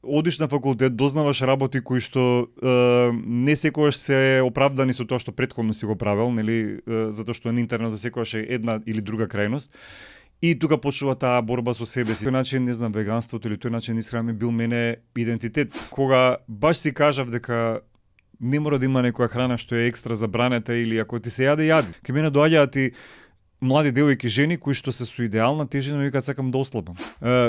одиш на факултет, дознаваш работи кои што не секогаш се оправдани со тоа што претходно си го правел, нели, затоа што на интернетот секогаш е една или друга крајност. И тука почнува таа борба со себе си. Тој начин, не знам, веганството или тој начин исхрана бил мене идентитет. Кога баш си кажав дека не мора да има некоја храна што е екстра забранета или ако ти се јаде, јади. Ке мене доаѓаат и млади девојки жени кои што се со идеална тежина, викаат сакам да ослабам.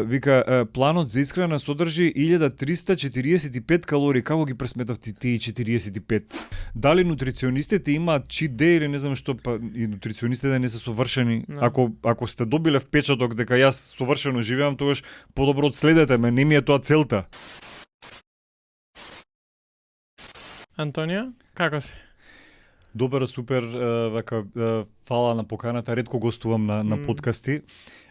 Вика планот за исхрана содржи 1345 калории, како ги пресметав тие 45? Дали нутриционистите имаат cheat day или не знам што, па и нутриционистите не се совршени. No. Ако сте добиле впечаток дека јас совршено живеам, тогаш подобро одследете ме, не ми е тоа целта. Антонио, како си? Добар, супер, вака, фала на поканата, ретко гостувам на подкасти,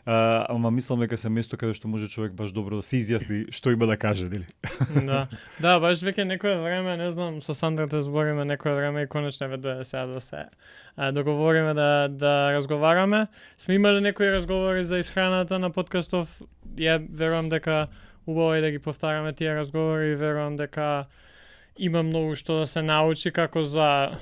ама мислам дека се место каде што може човек баш добро да се изјасни што има да каже, нели? Да, баш веќе некое време, не знам, со Сандрата збориме некое време и конечно веде сега да се договориме да разговараме. Сме имали некои разговори за исхраната на подкастов, ја верувам дека убаво е да ги повтараме тие разговори и верувам дека има многу што да се научи како за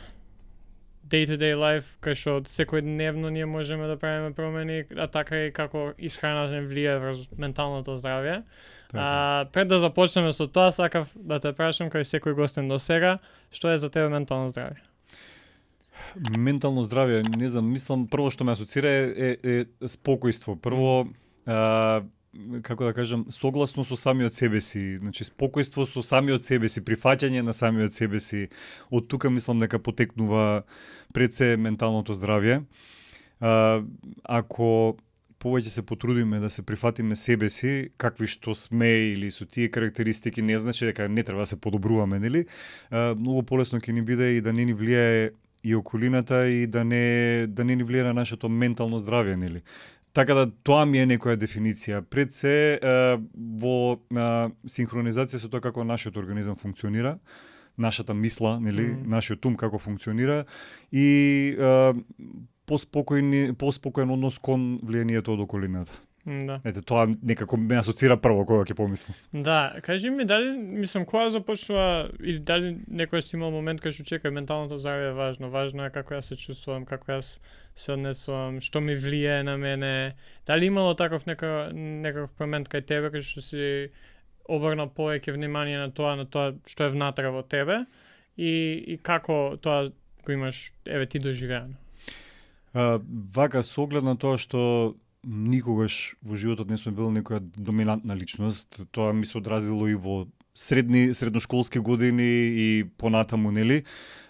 day-to-day life, кај што секојдневно ние можеме да правиме промени, а така и како исхраната не влијае врз менталното здравје. Пред да започнеме со тоа, сакав да те прашам кај секој гостин до сега, што е за тебе ментално здравје? Ментално здравје, не знам, мислам прво што ме асоцира е спокојство. Прво, како да кажам, согласно со самиот себе си, значи спокојство со самиот себе си, прифаќање на самиот себе си. Од тука мислам дека потекнува пред се менталното здравје. Ако повеќе се потрудиме да се прифатиме себе си, какви што сме или со тие карактеристики, не значи дека не треба да се подобруваме, нели? Многу полесно ќе ни биде и да не ни влијае и околината и да не ни влијае на нашето ментално здравје, нели? Така да тоа ми е некоја дефиниција. Пред се во синхронизација со тоа како нашиот организам функционира, нашата мисла, нели, нашиот ум како функционира и поспокоен однос кон влијанието од околината. Да. Ете, тоа некако ме асоцира прво кога ќе помислам. Да, кажи ми дали, мислам, кога започнува или дали некој си имал момент кај што чекај менталното здравје е важно. Важно е како јас се чувствувам, како јас се однесувам, што ми влијае на мене. Дали имало таков некаков момент кај тебе кај што си обрнал повеќе внимание на тоа што е внатре во тебе и како тоа го имаш ти доживеано? Вака, со оглед на тоа што никогаш во животот не сум бил некоја доминантна личност, тоа ми се одразило и во средношколски години и понатаму, нели?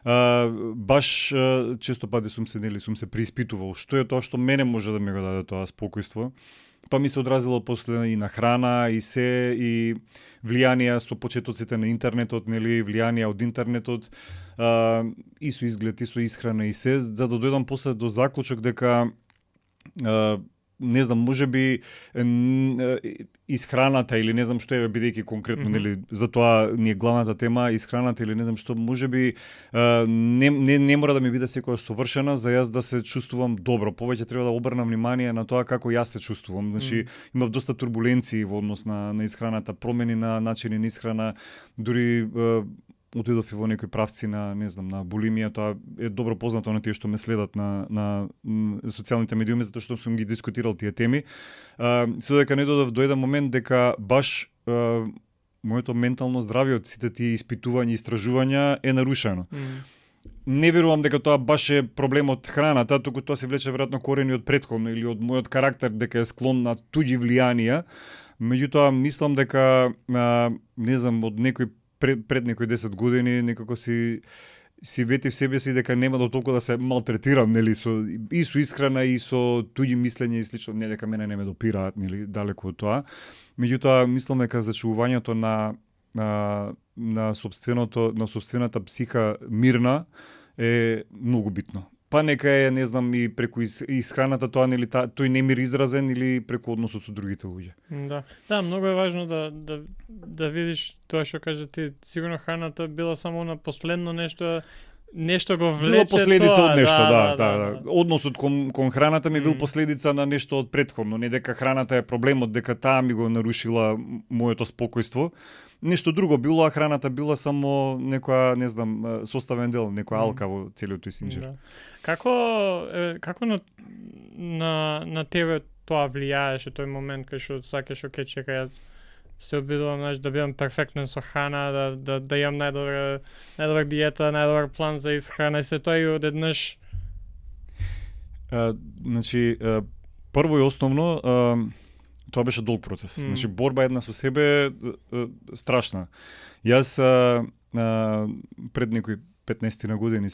Баш често пати сум се преиспитувал што е тоа што мене може да ми го даде тоа спокојство. Па ми се одразило после и на храна и влијанија со почетоците на интернетот, нели, влијанија од интернетот, и со изглед, и со исхрана и се, за да дојдам после до заклучок дека не знам, можеби исхраната или не знам што е, бидејќи конкретно, нели, за тоа ни е главната тема, исхраната или не знам што, можеби не мора да ми биде секојаш совршена за јас да се чувствувам добро. Повеќе треба да обрнам внимание на тоа како јас се чувствувам. Значи, имав доста турбуленции во однос на исхраната, промени на начини на исхрана, дури отидов и во некои правци на, не знам, на булимија, тоа е добро познато на тие што ме следат на социјалните медиуми, затоа што сум ги дискутирал тие теми. Се дека не додав до еден момент дека баш моето ментално здравје од сите тие испитувања и истражувања е нарушено. Не верувам дека тоа баш е проблем од храната, туку тоа се влече веројатно корени од претходно или од мојот карактер дека е склон на туѓи влијанија. Меѓутоа мислам дека не знам, од некој пред некои 10 години некако си ветив себе си дека нема до толку да се малтретирам, нели, со исхрана и со туѓи мислења и слично, не дека мене не ме допираат, нели, далеку од тоа. Меѓутоа мислам дека зачувувањето на сопствената психа мирна е многу битно. Па нека е, не знам, и преку исхраната тоа, нели, тој немир изразен или преку односот со другите луѓе. Да, многу е важно да видиш тоа што кажа ти. Сигурно храната била само на последно нешто го влече. Била последица тоа, од нешто, да. Односот кон храната ми бил последица на нешто од претходно, не дека храната е проблемот, дека таа ми го нарушила моето спокојство. нешто друго било, а храната била само некоја, не знам, составен дел, некоја алка во целиот тој синџир. Да. Како на тебе тоа влијаеше тој момент кај што сакаш окей чекај се обидувам да бидам перфектен со храна, да имам најдобра диета, најдобар план за исхрана и се тоа и одеднаш. Значи, прво и основно, тоа беше долг процес. Значи, борба една со себе страшна. Јас пред некои 15 на години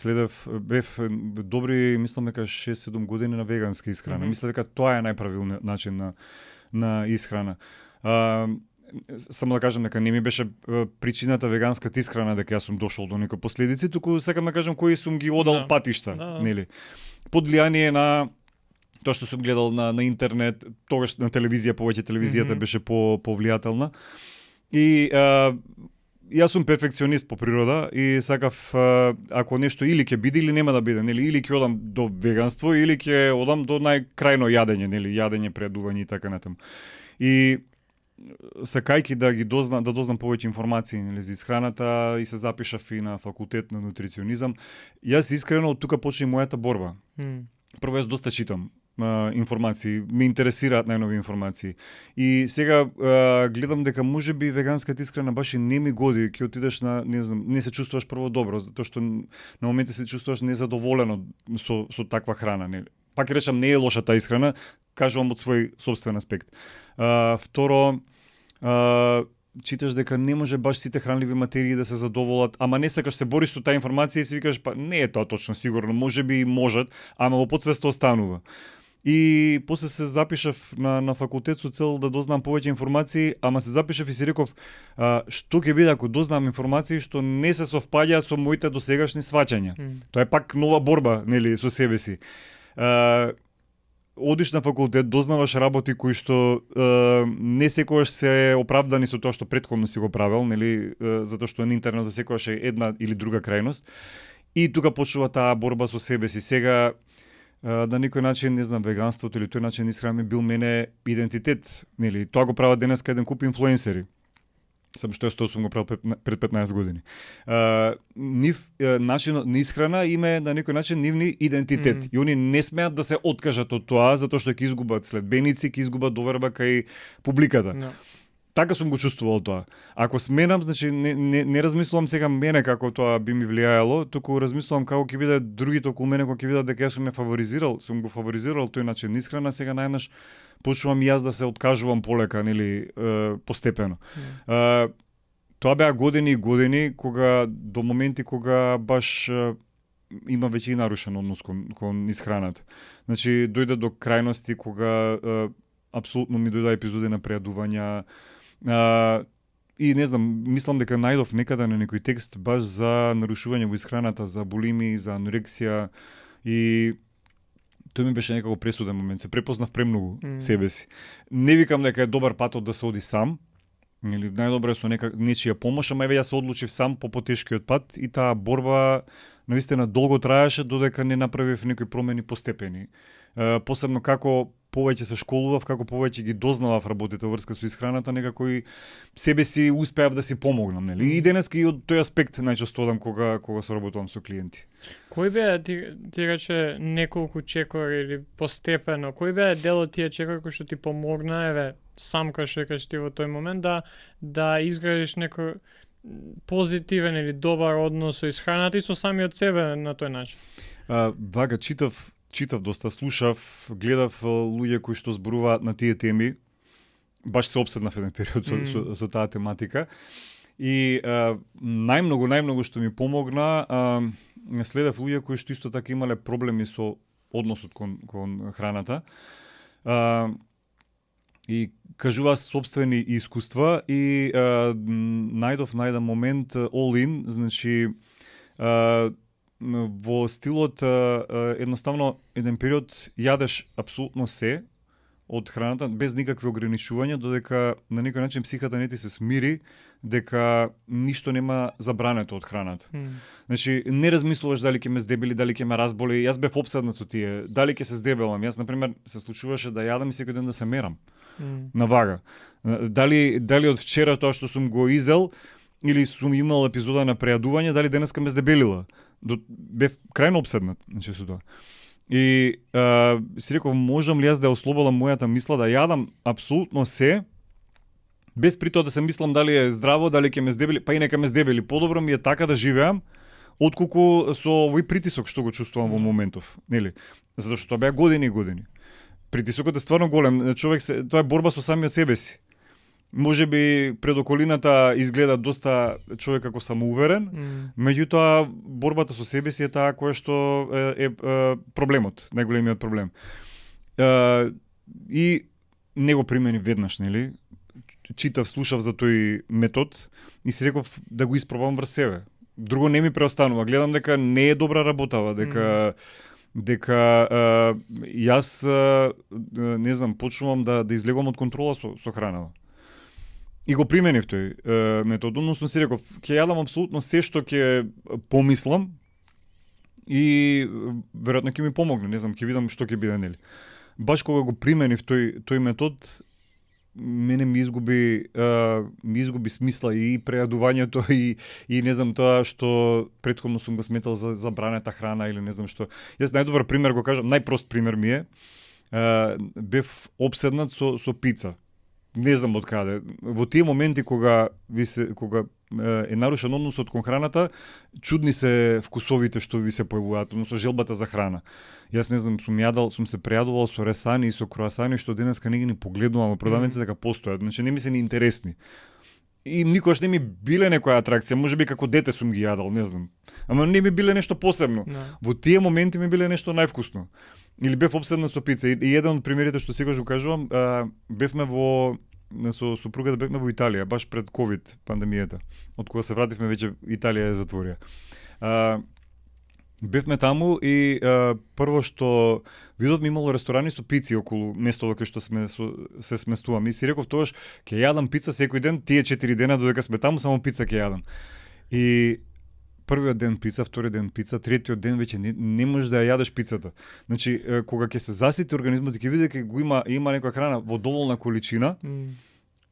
бев добри, мислам дека 6-7 години на веганска исхрана. Мислам дека тоа е најправилниот начин на исхрана. Само да кажам дека не ми беше причината веганската исхрана дека јас сум дошол до некои последици, туку сакам да кажам кои сум ги одал патишта, нели? Под влијание на тоа што сум гледал на интернет, тогаш на телевизија, повеќе телевизијата беше повлијателна. И јас сум перфекционист по природа и сакав ако нешто или ќе биде или нема да биде, нели, или ќе одам до веганство или ќе одам до најкрајно јадење, нели, јадење, преадување и така натаму. И сакајќи да дознам повеќе информации, нели, за исхраната и се запишав и на факултет на нутриционизам. Јас искрено од тука почна и мојата борба. Прво јас доста читам информации, ме интересираат најнови информации. И сега гледам дека можеби веганската исхрана баш и не ми годи, ќе отидеш на, не знам, не се чувствуваш прво добро, затоа што на моменти се чувствуваш незадоволено со таква храна, нели. Пак речам, не е лоша таа исхрана, кажувам од свој собствен аспект. Второ, читаш дека не може баш сите хранливи материи да се задоволат, ама не сакаш се бориш со таа информација и си викаш, па не е тоа точно сигурно, можеби и можат, ама во потсвеста останува. И после се запишав на факултет со цел да дознам повеќе информации, ама се запишав и си реков што ќе биде ако дознам информации што не се совпаѓаат со моите досегашни сваќања. Тоа е пак нова борба, нели, со себе си. Одиш на факултет, дознаваш работи кои што не секогаш се оправдани со тоа што претходно си го правел, нели, затоа што на интернетот секогаш е една или друга крајност. И тука почнува таа борба со себе си. Сега на некој начин, не знам, веганството или тој начин исхрана бил мене идентитет, нели? Тоа го прават денеска еден куп инфлуенсери. Само што јас тоа сум го правил пред 15 години. Начинот на исхрана име на некој начин нивни идентитет. И они не смеат да се откажат од тоа затоа што ќе изгубат следбеници, ќе изгубат доверба кај публиката. No. Така сум го чувствувал тоа. Ако сменам, значи не размислувам сега мене како тоа би ми влијаело, туку размислувам како ќе биде другите околу мене кога ќе видат дека јас сум го фаворизирал тој начин на исхрана, сега најнаш почнувам јас да се откажувам полека, нели, постепено. Тоа беа години и години до моменти кога баш има веќе и нарушен однос кон исхраната. Значи дојде до крајности кога апсолутно ми дојде епизоди на преадувања. И не знам, мислам дека најдов некаде на некој текст баш за нарушување во исхраната, за булими, за анорексија и тој ми беше некако пресуден момент. Се препознав премногу себе си. Не викам дека е добар патот да се оди сам, или најдобро е со нечија помош, ама еве јас се одлучив сам по потешкиот пат и таа борба навистина долго траеше додека не направив некои промени постепени. Посебно како повеќе се школував, како повеќе ги дознавав работите врска со исхраната, некако и себе си успеав да си помогнам, нели? И денеска и од тој аспект најчесто одам кога соработувам со клиенти. Кој беа ти рече неколку чекори или постепено, кој беа дел од тие чекори кои што ти помогна, еве, сам кај што кажеш ти во тој момент да изградиш некој позитивен или добар однос со исхраната и со самиот себе на тој начин? Вака читав доста, слушав, гледав луѓе кои што зборуваат на тие теми. Баш се обседнав еден период со таа тематика. И најмногу што ми помогна, следев луѓе кои што исто така имале проблеми со односот кон храната. И кажува собствени искуства и најдов на еден момент all in, значи во стилот едноставно еден период јадеш апсолутно се од храната без никакви ограничувања, додека на некој начин психата не ти се смири дека ништо нема забрането од храната. Значи не размислуваш дали ќе ме здебели, дали ќе ме разболи. Јас бев опседнат со тие, дали ќе се здебелам. Јас на пример се случуваше да јадам и секој ден да се мерам. на вага. Дали од вчера тоа што сум го изел или сум имал епизода на прејадување, дали денеска ме здебелила. Бев крајно обседнат, значи со тоа. И си реков, можам ли јас да ослободам мојата мисла да јадам апсолутно се, без при тоа да се мислам дали е здраво, дали ќе ме здебели, па и нека ме здебели. Подобро ми е така да живеам, отколку со овој притисок што го чувствувам во моментов, нели? Затоа што тоа беа години и години. Притисокот е стварно голем. Човек тоа е борба со самиот себе си. Може би пред околината изгледа доста човек како самоуверен, меѓутоа борбата со себе си е таа која што е проблемот, најголемиот проблем. И не го примени веднаш, нели? Читав, слушав за тој метод и си реков да го испробам врз себе. Друго не ми преостанува. Гледам дека не е добра работава, дека јас не знам, почнувам да излегувам од контрола со хранава. И го применив тој метод, односно си реков, ќе јадам апсолутно се што ќе помислам и веројатно ќе ми помогне, не знам, ќе видам што ќе биде, нели. Баш кога го применив тој метод, мене ми изгуби смисла и прејадувањето и не знам тоа што претходно сум го сметал за забранета храна или не знам што. Јас најдобар пример го кажам, најпрост пример ми е, бев обседнат со пица. Не знам од каде. Во тие моменти кога е нарушен односот кон храната, чудни се вкусовите што ви се појавуваат, односно желбата за храна. Јас не знам, сум се прејадувал со ресани и со круасани што денеска не ги ни погледувам во продавници дека постојат. Значи не ми се ни интересни. И никош не ми биле некоја атракција, можеби како дете сум ги јадал, не знам. Ама не ми биле нешто посебно. Во тие моменти ми биле нешто највкусно. Или бев обседнат со пица. И еден од примерите што сега го кажувам, бевме со супругата бевме во Италија, баш пред ковид пандемијата. Од кога се вративме веќе Италија е затворија. Бевме таму и прво што видовме имало ресторани со пици околу местото кај што се сместуваме. И си реков тогаш ќе јадам пица секој ден, тие 4 дена додека сме таму само пица ќе јадам. И првиот ден пица, вториот ден пица, третиот ден веќе не можеш да ја јадеш пицата. Значи, кога ќе се засити организмот и ќе види дека има некоја храна во доволна количина,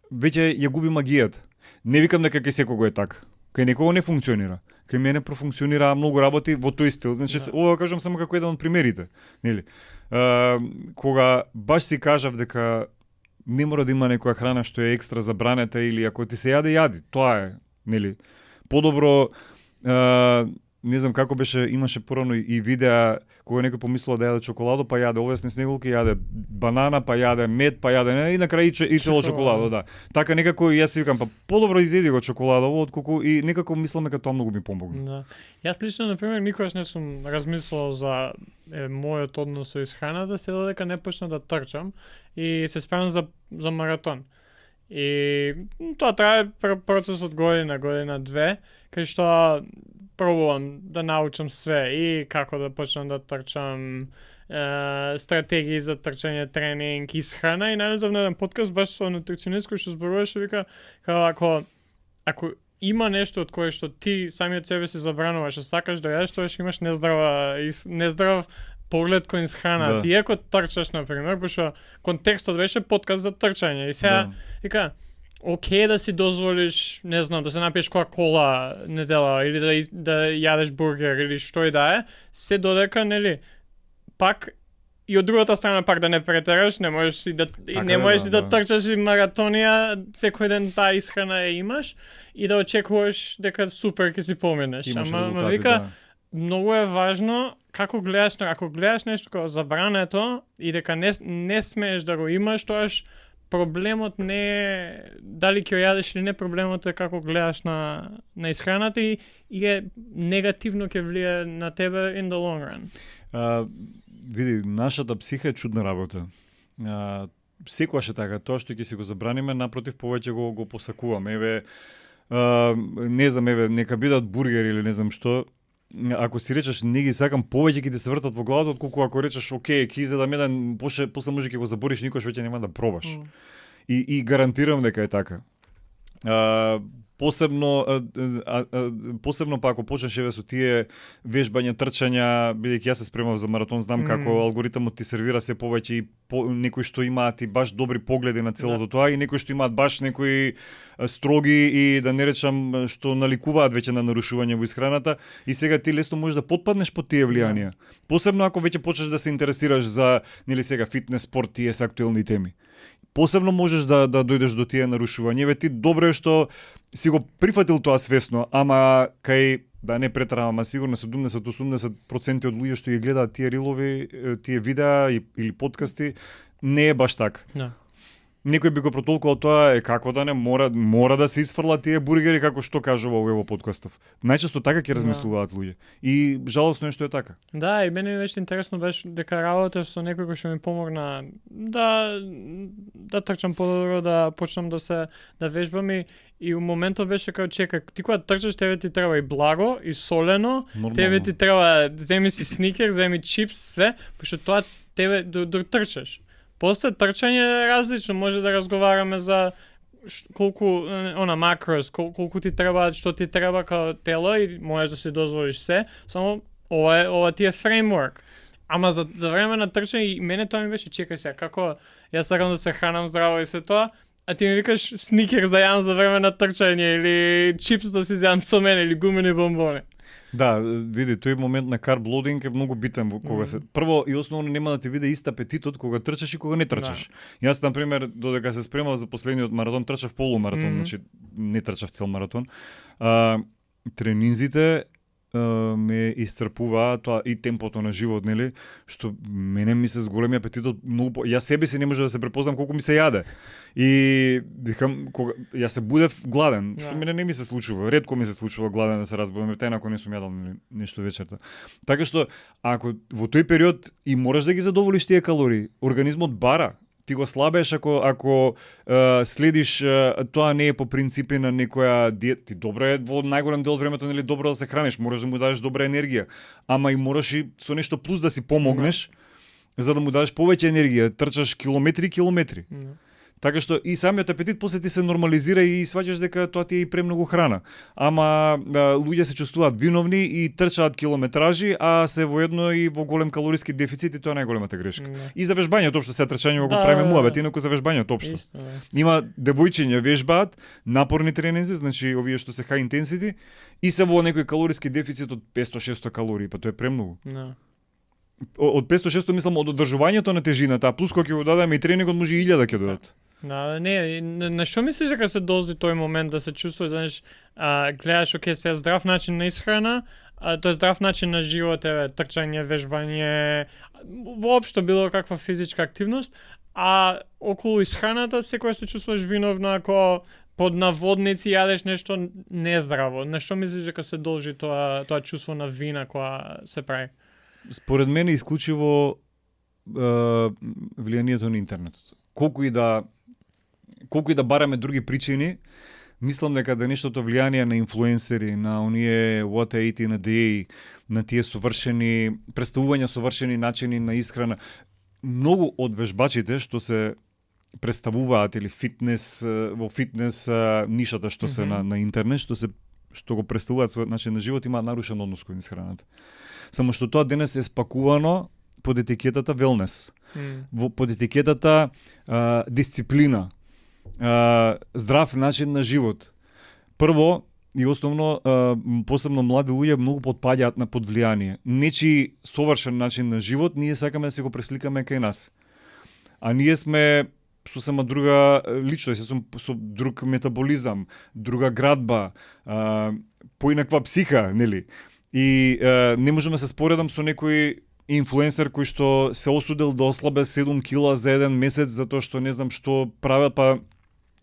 веќе ја губи магијата. Не викам дека кај секого е така. Кај некого не функционира. Кај мене профункционира многу работи во тој стил. Значи, ова кажам само како еден од примерите. Нели? Кога баш си кажав дека не мора да има некоја храна што е екстра забранета или ако ти се јади, тоа е, нели? Подобро не знам како беше, имаше порано и видеа кога некој помислува да јаде чоколадо, па јаде овесни снеголки, јаде банана, па јаде мед, па јаде и на крај и цело чоколадо, да. Така некако јас си викам, па подобро изеди го чоколадово, отколку и некако мислам дека тоа многу ми помогне. Да. Јас лично на пример никогаш не сум размислувал за мојот однос со исхраната, се додека не почна да трчам и се спремам за маратон. И тоа трае процес од година две, кај што пробувам да научам све и како да почнам да трчам, стратегии за трчање, тренинг, исхрана и најнедавно еден подкаст баш со нутриционист кој што зборуваше, вика ако има нешто од кое што ти самиот себе си забрануваш, сакаш да јадеш, тоа што имаш нездрав поглед кон исхраната. Да. Иако трчаш, например, пошто контекстот беше подкаст за трчање и сега вика окей да си дозволиш, не знам, да се напиеш кола недела или да јадеш бургер или што и да е, се додека, нели, пак и од другата страна пак да не претераш, не можеш и да трчаш и маратонија, секој ден таа исхрана ја имаш и да очекуваш дека супер ќе си поминеш. Ама вика, многу е важно како гледаш, ако гледаш нешто како забрането и дека не смееш да го имаш, тоаш проблемот не е дали ќе јадеш или не, проблемот е како гледаш на исхраната и е негативно ќе влие на тебе in the long run. Види, нашата психа е чудна работа. Секогаш е така, тоа што ќе си го забраниме, напротив повеќе го посакуваме. Не знам, нека бидат бургери или не знам што. Ако си речеш не ги сакам, повеќе ќе ти се вртат во главата отколку ако речеш окей, ќе изедам еден, после може ќе го забориш, никош веќе нема да пробаш. И гарантирам дека е така. посебно па ако почнеш еве со тие вежбања, трчања, бидејќи јас се спремав за маратон, знам како алгоритмот ти сервира се повеќе и некои што имаат и баш добри погледи на целото тоа и некои што имаат баш некои строги и да не речам што наликуваат веќе на нарушување во исхраната и сега ти лесно можеш да потпаднеш под тие влијанија. Посебно ако веќе почнеш да се интересираш за нели сега фитнес, спорт, тие се актуелни теми. Посебно можеш да дојдеш до тие нарушувања. Еве ти добро е што си го прифатил тоа свесно, ама кај да не претаравам, сигурно 70-80% од луѓе што ги гледаат тие рилови, тие видеа или подкасти, не е баш така. Да. Некој би го протолкувал тоа како да не мора да се исфрла тие бургери како што кажува во подкастов. Најчесто така ќе размислуваат луѓе. И жалосно е што е така. Да, и мене беше интересно беше дека работев со некој кој што ми помогна да трчам подобро, да почнам да вежбам и у моментот беше како чекај, ти кога трчаш тебе ти треба и благо, и солено, тебе ти треба земи си сникер, земи чипс, све, пошто тоа тебе до трчаш. После трчање е различно, може да разговараме за колку макрос, колку ти треба, што ти треба као тело и можеш да си дозволиш се, само ова ти е фреймворк. Ама за време на трчање и мене тоа ми беше чекај сега, како јас сакам да се хранам здраво и се тоа, а ти ми викаш сникерс да јадам за време на трчање или чипс да си зјадам со мене или гумени бомбони. Да, види, тој момент на карб лодинг е многу битен во кога се. Прво и основно нема да ти биде ист апетитот кога трчаш и кога не трчаш. Да. Јас на пример додека се спремав за последниот маратон трчав полумаратон, значи не трчав цел маратон. Тренинзите ме исцрпуваа тоа и темпото на живот, нели, што мене ми се зголеми апетитот многу јас себе си не можев да се препознам колку ми се јаде. И викам кога јас се будев гладен, што мене не ми се случува, ретко ми се случува гладен да се разбудам, тај ако не сум јадал нешто вечерта. Така што ако во тој период и мораш да ги задоволиш тие калории, организмот бара. Ти го слабеш ако следиш тоа не е по принципи на некоја диета. Ти добро е во најголем дел од времето нели добро да се храниш, можеш да му дадеш добра енергија, ама и мораш и со нешто плюс да си помогнеш за да му дадеш повеќе енергија, трчаш километри. Така што и самиот апетит после ти се нормализира и сваќаш дека тоа ти е и премногу храна. Ама луѓе се чувствуваат виновни и трчаат километражи, а се воедно и во голем калориски дефицит и тоа е најголемата грешка. И за вежбањето општо се трчање го правиме муабет, инаку за вежбањето општо. Има девојчиња вежбаат напорни тренинзи, значи овие што се high intensity и се во некој калориски дефицит од 500-600 калории, па тоа е премногу. Од 500-600 мислам од одржувањето на тежината, а плюс кога ќе го дадеме и тренингот може и 1000 ќе додат. Да, не, на што мислиш дека се дози тој момент да се чувствуваш, знаеш, гледаш оке се здрав начин на исхрана, тоа е здрав начин на живот, трчање, вежбање, воопшто било каква физичка активност, а околу исхраната секој се чувствуваш виновно ако под наводници јадеш нешто нездраво. На што мислиш дека се должи тоа чувство на вина кога се прави? Според мене исклучиво влијанието на интернетот. Колку и да бараме други причини, мислам дека нешто влијание на инфлуенсери, на оние what I eat in a day, на тие совршени представувања, совршени начини на исхрана. Многу од вежбачите што се представуваат или во фитнес нишата што се на интернет, што го представуваат својот начин на живот, имаат нарушен однос кон исхраната. Само што тоа денес е спакувано под етикетата wellness, под етикетата дисциплина, здрав начин на живот. Прво и основно, посебно млади луѓе многу потпаѓаат под влијание. Нечи совршен начин на живот, ние сакаме да се го пресликаме кај нас. А ние сме сосема друга личност, со друг метаболизам, друга градба, поинаква психа, нели? И не можеме да се споредам со некој инфлуенсер кој што се осудил да ослабе 7 кила за еден месец затоа што не знам што правел, па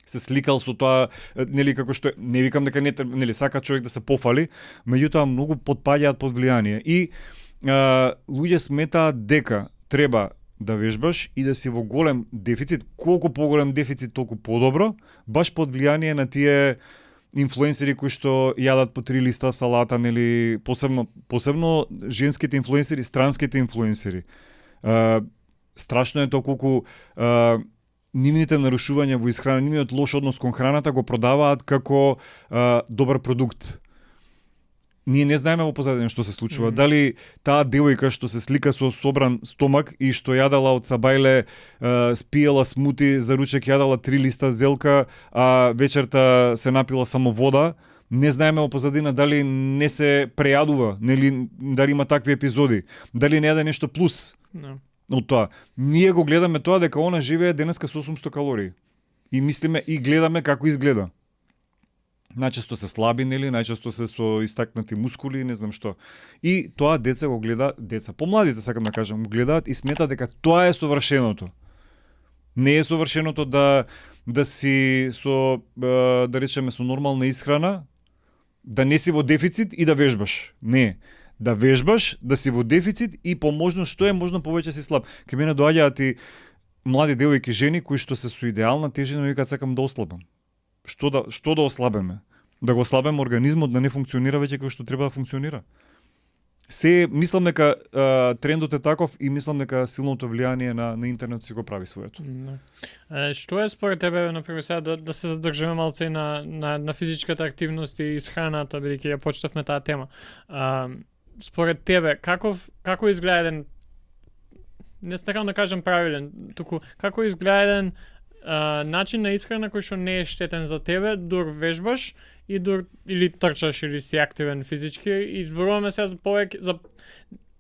се сликал со тоа, нели како што не викам дека нели сака човек да се пофали, меѓутоа многу потпаѓаат под влијание и луѓе сметаат дека треба да вежбаш и да си во голем дефицит, колку поголем дефицит толку подобро, баш под влијание на тие инфлуенсери кои што јадат по 3 листа салата, нели посебно женските инфлуенсери, странските инфлуенсери. Страшно е тоа колку нивните нарушувања во исхрана, нивниот лош однос кон храната го продаваат како добар продукт. Ние не знаеме во позадина што се случува. Дали таа девојка што се слика со собран стомак и што јадала од сабајле, спиела смути, за ручек јадала 3 листа зелка, а вечерта се напила само вода, не знаеме во позадина дали не се прејадува, нели, дали има такви епизоди, дали не јаде нешто плюс. No. Од тоа. Ние го гледаме тоа дека она живее денеска со 800 калории. И мислиме и гледаме како изгледа. Најчесто се слаби, нели, најчесто се со истакнати мускули, не знам што. И тоа деца го гледа, деца, помладите сакам да кажам, го гледаат и сметаат дека тоа е совршеното. Не е совршеното да си со да речеме со нормална исхрана, да не си во дефицит и да вежбаш. Не. Да вежбаш, да си во дефицит и по можност што е можно повеќе си слаб. Кај мене доаѓаат и млади девојки, жени кои што се со идеална тежина и викаат сакам да ослабам. Што да ослабеме? Да го ослабеме организмот да не функционира веќе како што треба да функционира. Мислам дека трендот е таков и мислам дека силното влијание на интернет си го прави своето. Што е според тебе, например, сега да се задржиме малце на физичката активност и исхраната, бидејќи ја почнавме таа тема. Според тебе, како изгледа еден, не сакам да кажам правилен, туку како изгледа еден начин на исхрана кој што не е штетен за тебе, дур вежбаш и или трчаш или си активен физички, и зборуваме сега за повеќе за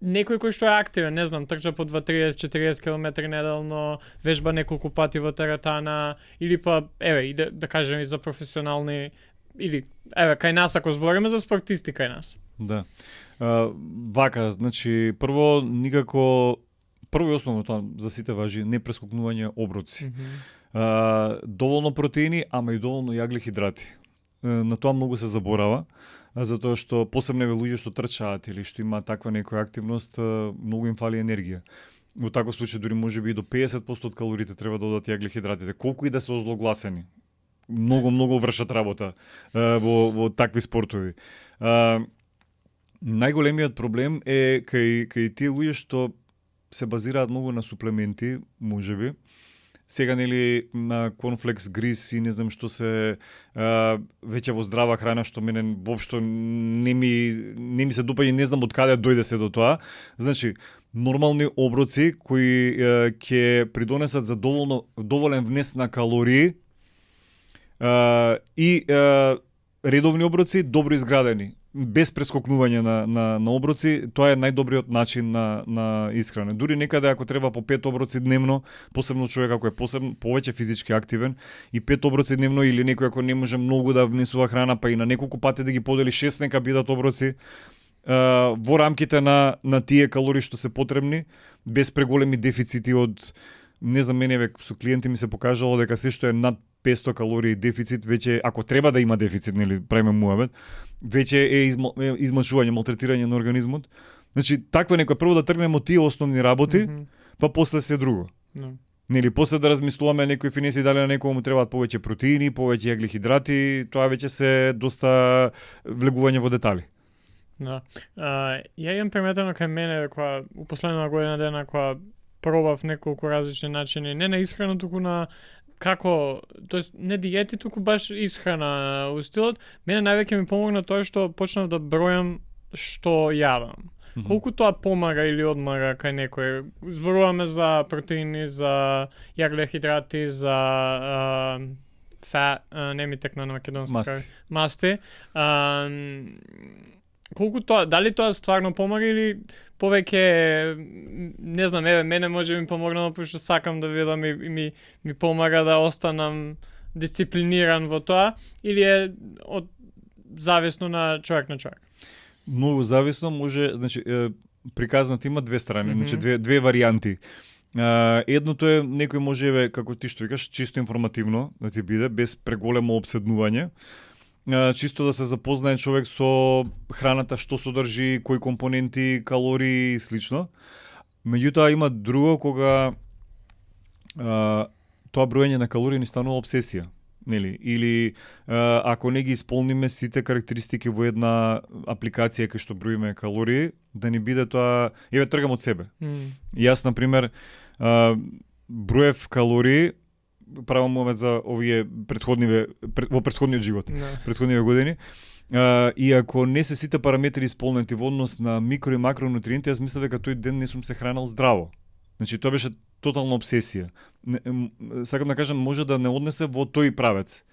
некој кој што е активен, не знам, трча по 30-40 км неделно, вежба неколку пати во теретана, или па и да кажем и за професионални, или кај нас ако збориме за спортисти кај нас. Да. Вака, значи прво и основно тоа за сите важи, не прескокнување оброци. Доволно протеини, ама и доволно јаглехидрати. На тоа многу се заборава, затоа што посебно луѓе што трчаат или што има таква некоја активност, многу им фали енергија. Во таков случај дури можеби и до 50% од калориите треба да одат јаглехидратите, колку и да се озлогласени. Многу вршат работа во такви спортови. Најголемиот проблем е кај тие луѓе што се базираат многу на суплементи, можеби. Сега, нели, на конфлекс, гриз и не знам што се веќе во здрава храна, што мене воопшто не ми се допаѓа, не знам од каде дојде се до тоа. Значи, нормални оброци кои ќе придонесат за доволен внес на калории и редовни оброци добро изградени, без прескокнување на оброци. Тоа е најдобриот начин на исхрана. Дури некаде ако треба по 5 оброци дневно, посебно човек ако е повеќе физички активен, и 5 оброци дневно, или некој ако не може многу да внесува храна, па и на неколку пати да ги подели 6 нека бидат оброци во рамките на тие калории што се потребни, без преголеми дефицити од, не знам, мене со клиенти ми се покажало дека се што е над 500 калории дефицит, веќе, ако треба да има дефицит, нели, правиме муабет, веќе е измачување, малтретирање на организмот. Значи, таква некоја, прво да тргнеме од тие основни работи, па после се друго. Нели, после да размислуваме некои финеси, дали на некој му требаат повеќе протеини, повеќе јаглехидрати, тоа веќе се доста влегување во детали. Да. Ја имам приметено кај мене, која у последна година дена, која пробав неколку различни начини, не на исхрана, туку на како, тоест не диети, туку баш исхрана устилот. Мене највеќе ми помогна тоа што почнав да бројам што јадам. Колку тоа помага или одмага кај некој? Зборуваме за протеини, за јаглехидрати, за фат, не ми текна на македонски. Масти. Колку тоа, дали тоа стварно помага или повеќе, не знам, мене може ми помогнало, пошто сакам да видам и ми помага да останам дисциплиниран во тоа, или е зависно на човек на човек? Многу зависно, може, значи, приказната има две страни, значи две варијанти. Едното е, некој може, како ти што викаш, чисто информативно да ти биде, без преголемо обседнување. Чисто да се запознае човек со храната, што содржи, кои компоненти, калории и слично. Меѓутоа има друго кога тоа броење на калории ни станува обсесија, нели? Или ако не ги исполниме сите карактеристики во една апликација кај што броиме калории, да ни биде тоа, тргам од себе. Јас, на пример, броев калории правам момент за овие во претходниот живот, претходниве години. И ако не се сите параметри исполнети во однос на микро и макронутриенти, јас мислам дека тој ден не сум се хранел здраво. Значи тоа беше тотална обсесија. Сакам да кажам, може да не однесе во тој правец.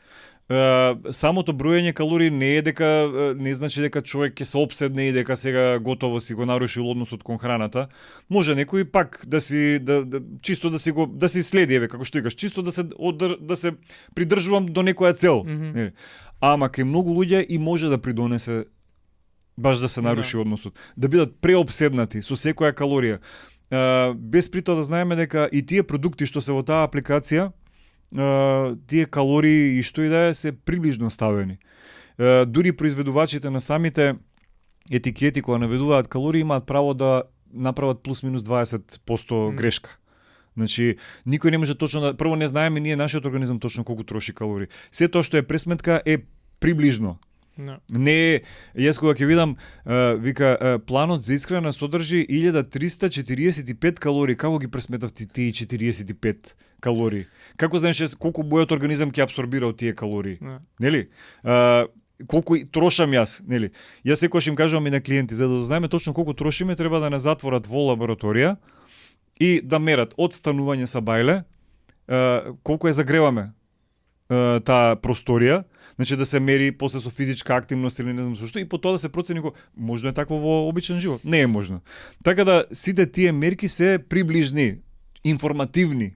Самото броење калории не значи дека човек ќе се опседне и дека сега готово си го нарушил односот кон храната. Може некој пак чисто да си следи, како што викаш, чисто да се придржувам до некоја цел. Ама кај многу луѓе и може да придонесе баш да се наруши односот, да бидат преопседнати со секоја калорија. Без при тоа да знаеме дека и тие продукти што се во таа апликација, тие калории и што и да е се приближно ставени. Дури произведувачите на самите етикети кои наведуваат калории имаат право да направат плюс минус 20% грешка. Значи, никој не може точно да... Прво не знаеме ние нашиот организам точно колку троши калории. Се тоа што е пресметка е приближно. Не е, јас кога ќе видам, планот за исхрана содржи 1345 калории, како ги пресметавте тие 45 калории? Како знаеш колку мојот организам ќе абсорбира од тие калории? Нели? Колку трошам јас, нели? Јас секогаш им кажувам и на клиенти, за да знаеме точно колку трошиме, треба да не затворат во лабораторија и да мерат од станување са бајле, колку ја загреваме таа просторија. Значи да се мери после со физичка активност или не знам што, и по тоа да се процени можно е такво во обичен живот. Не е можно. Така да сите тие мерки се приближни, информативни.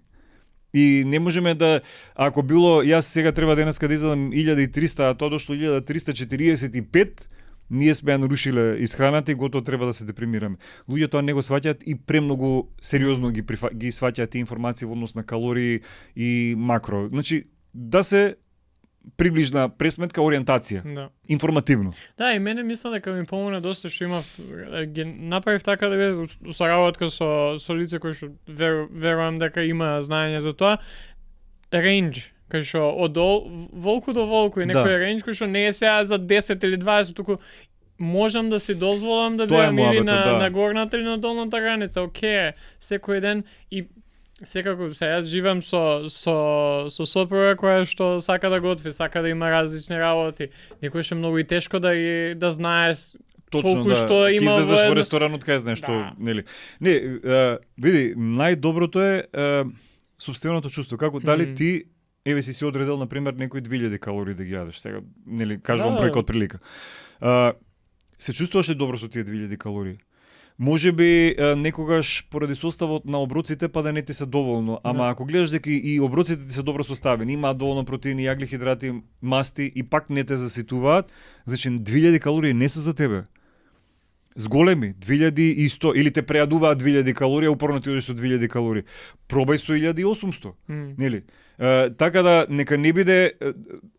И не можеме да, ако било јас сега треба денеска да изедам 1300, а тоа дошло 1345, ние сме ја нарушиле исхраната и готово треба да се депримираме. Луѓе тоа не го сваќаат и премногу сериозно ги сваќаат тие информации во однос на калории и макро. Значи да се приближна пресметка, ориентација. Информативно. Да, и мене мислам дека ми помогна доста што имав направив така да биде соработка со лице кои што верувам дека има знаење за тоа. Рейндж, кај што од волку до волку и некој рейндж кој што не е сега за 10 или 20, туку можам да си дозволам да бидам или на горната или на долната граница. Океј, секој ден и секако се јас живеам со сопруга која што сака да готви, сака да има различни работи. Некој што многу и тешко да знаеш точно колку што има излезеш во ресторанот кај знаеш што, нели. Не, види, најдоброто е сопственото чувство, како дали ти си одредил на пример некои 2000 калории да ги јадеш. Сега, нели, кажувам бројка од прилика. Се чувствуваш ли добро со тие 2000 калории? Може би некогаш поради составот на оброците па да не ти се доволно, ама ако гледаш дека и оброците ти се добро составени, имаат доволно протеини, јаглихидрати, масти и пак не те заситуваат, значи 2000 калории не се за тебе. Зголеми, 2100 или те прејадуваат 2000 калории, а упорно ти одиш со 2000 калории. Пробај со 1800, нели? Така да нека не биде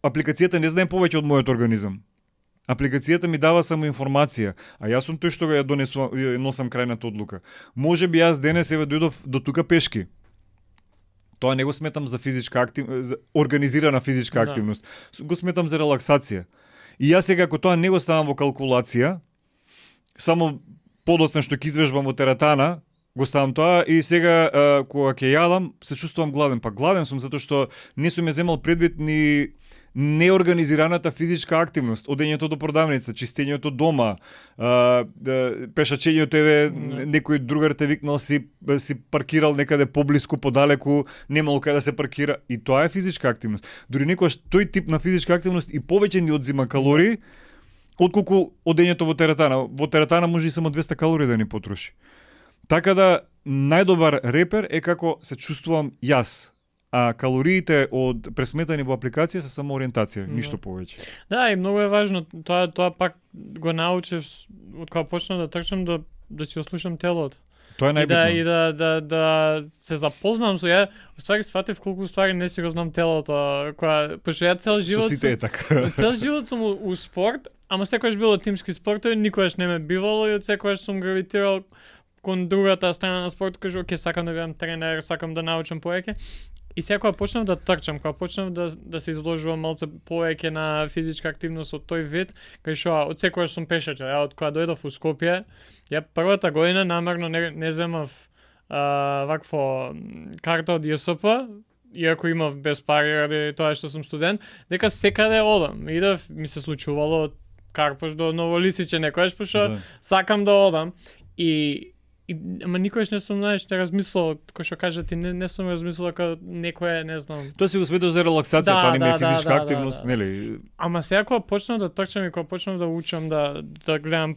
апликацијата не знае повеќе од мојот организам. Апликацијата ми дава само информација, а јас сум тој што ја носам крајната одлука. Може би јас денес дојдов до тука пешки. Тоа не го сметам за за организирана физичка активност. Го сметам за релаксација. И јас сега ако тоа не го ставам во калкулација, само подоцна што ќе извежбам во тератана, го ставам тоа и сега кога ќе јадам, се чувствувам гладен. Па гладен сум затоа што не сум ја земал предвид ни неорганизираната физичка активност, одењето до продавница, чистењето дома, пешачењето некој другар те викнал си паркирал некаде поблиску, подалеку, немало каде да се паркира и тоа е физичка активност. Дури некојаш тој тип на физичка активност и повеќе ни одзима калории отколку одењето во тератана. Во тератана може и само 200 калории да ни потроши. Така да најдобар репер е како се чувствувам јас. А калориите од пресметани во апликација се само ориентација, ништо повеќе. Да, и многу е важно, тоа пак го научив од кога почнав да трчам да си ослушам телото. Тоа е најбитно. И да се запознам со ја, уствари сватив колку ствари не си го знам телото, пошто ја цел живот цел живот сум у спорт, ама секогаш било тимски спортови, никогаш не ме бивало и од секогаш сум гравитирал кон другата страна на спортот, кажу, оке, сакам да бидам тренер, сакам да научам повеќе. И сега кога почнав да трчам, кога почнав да се изложувам малце повеќе на физичка активност од тој вид, кај што од секогаш сум пешачар, од кога дојдов у Скопје, ја првата година намерно не земав вакво карта од ЈСП, иако имав без пари ради тоа што сум студент, дека секаде одам. Идев, ми се случувало карпош до Новолисиче некојаш, пошто сакам да одам. Ама никогаш не сум, знаеш, не размислувал, кој што кажа ти, не сум размислувал како некој, не знам. Тоа си го сметаш за релаксација, па не е физичка активност, нели? Ама сега кога почнав да трчам и кога почнав да учам да гледам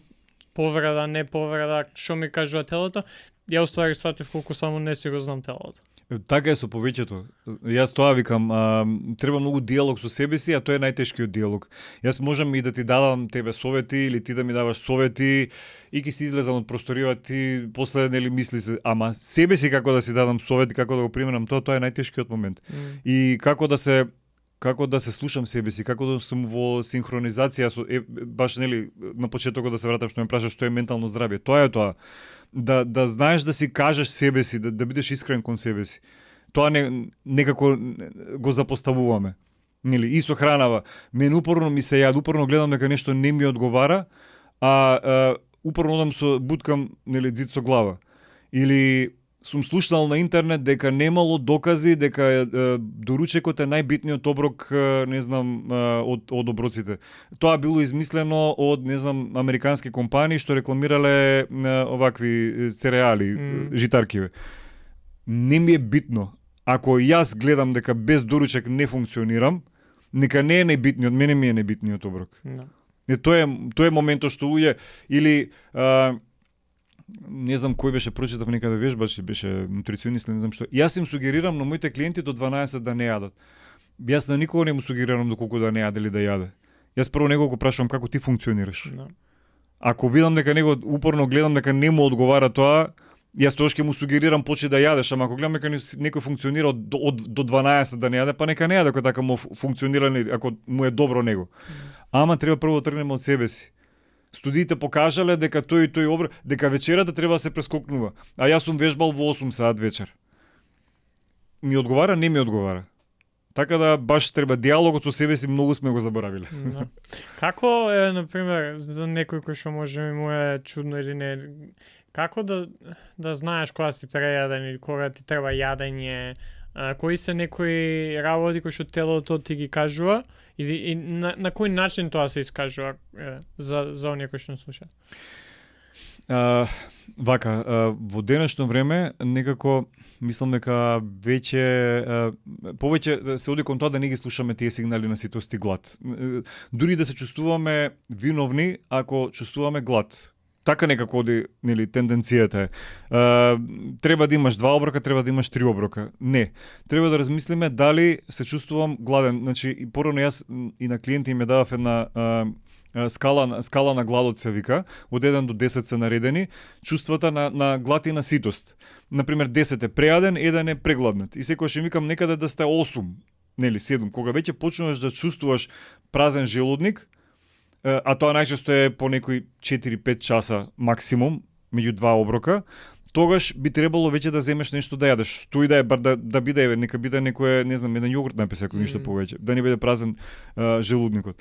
повреда, не повреда, што ми кажува телото, ја уствари сватив колку само не си го знам телото. Така е со повеќето. Јас тоа викам, треба многу диалог со себе си, а тоа е најтешкиот диалог. Јас можам и да ти дадам тебе совети или ти да ми даваш совети и ќе си излезам од просторијата ти после нели мисли се, ама себе си како да си дадам совети, како да го применам тоа е најтешкиот момент. И како да се слушам себе си, како да сум во синхронизација со баш нели на почетокот да се вратам што ме прашаш што е ментално здравје. Тоа е тоа. Да знаеш да си кажеш себе си, да бидеш искрен кон себе си. Тоа некако го запоставуваме. Нели и со хранава. Мен упорно ми се јад, упорно гледам дека нешто не ми одговара, а упорно одам со буткам нели дзид со глава. Или сум слушнал на интернет дека немало докази дека доручекот е најбитниот оброк, не знам, од оброците. Тоа било измислено од, не знам, американски компании што рекламирале овакви цереали, житаркиве. Не ми е битно. Ако јас гледам дека без доручек не функционирам, нека не е најбитниот, мене ми е најбитниот оброк. Тоа е моментот што луѓе или не знам кој беше прочитав некаде вежбач, беше нутриционист, не знам што. Јас им сугерирам на моите клиенти до 12 да не јадат. Јас на никого не му сугерирам до колку да не јаде или да јаде. Јас прво него го прашувам како ти функционираш. Ако видам дека него упорно гледам дека не му одговара тоа, јас тоа ќе му сугерирам почни да јадеш, ама ако гледам дека некој функционира до 12 да не јаде, па нека не јаде, ако така му функционира, ако му е добро него. Ама треба прво да тргнеме од себе си. Студиите покажале дека тој и тој оброк, дека вечерата треба да се прескокнува. А јас сум вежбал во 8 саат вечер. Ми одговара, не ми одговара. Така да баш треба диалогот со себе си, многу сме го заборавиле. Како е, например, за некој кој што може му е чудно или не, како да знаеш кога си прејаден или кога ти треба јадење, кои се некои работи кои што телото ти ги кажува и на кој начин тоа се искажува за оние кои што не слушаат? Во денешно време некако мислам дека повеќе се оди кон тоа да не ги слушаме тие сигнали на ситост и глад. Дури да се чувствуваме виновни ако чувствуваме глад. Така некако оди, нели, тенденцијата е. Треба да имаш 2 оброка, треба да имаш 3 оброка. Не. Треба да размислиме дали се чувствувам гладен. Значи, и порано јас и на клиенти им давав една скала на гладот се вика, од 1 до 10 се наредени, чувствата на глад и на ситост. Например, 10 е прејаден, 1 е прегладнат. И секогаш им викам некаде да сте 8, нели, 7. Кога веќе почнуваш да чувствуваш празен желудник, а тоа најчесто е по некои 4-5 часа максимум, меѓу 2 оброка, тогаш би требало веќе да земеш нешто да јадеш. Што и да е, бар да биде, нека биде некој, не знам, еден јогурт написа, ако ништо повеќе, да не биде празен желудникот.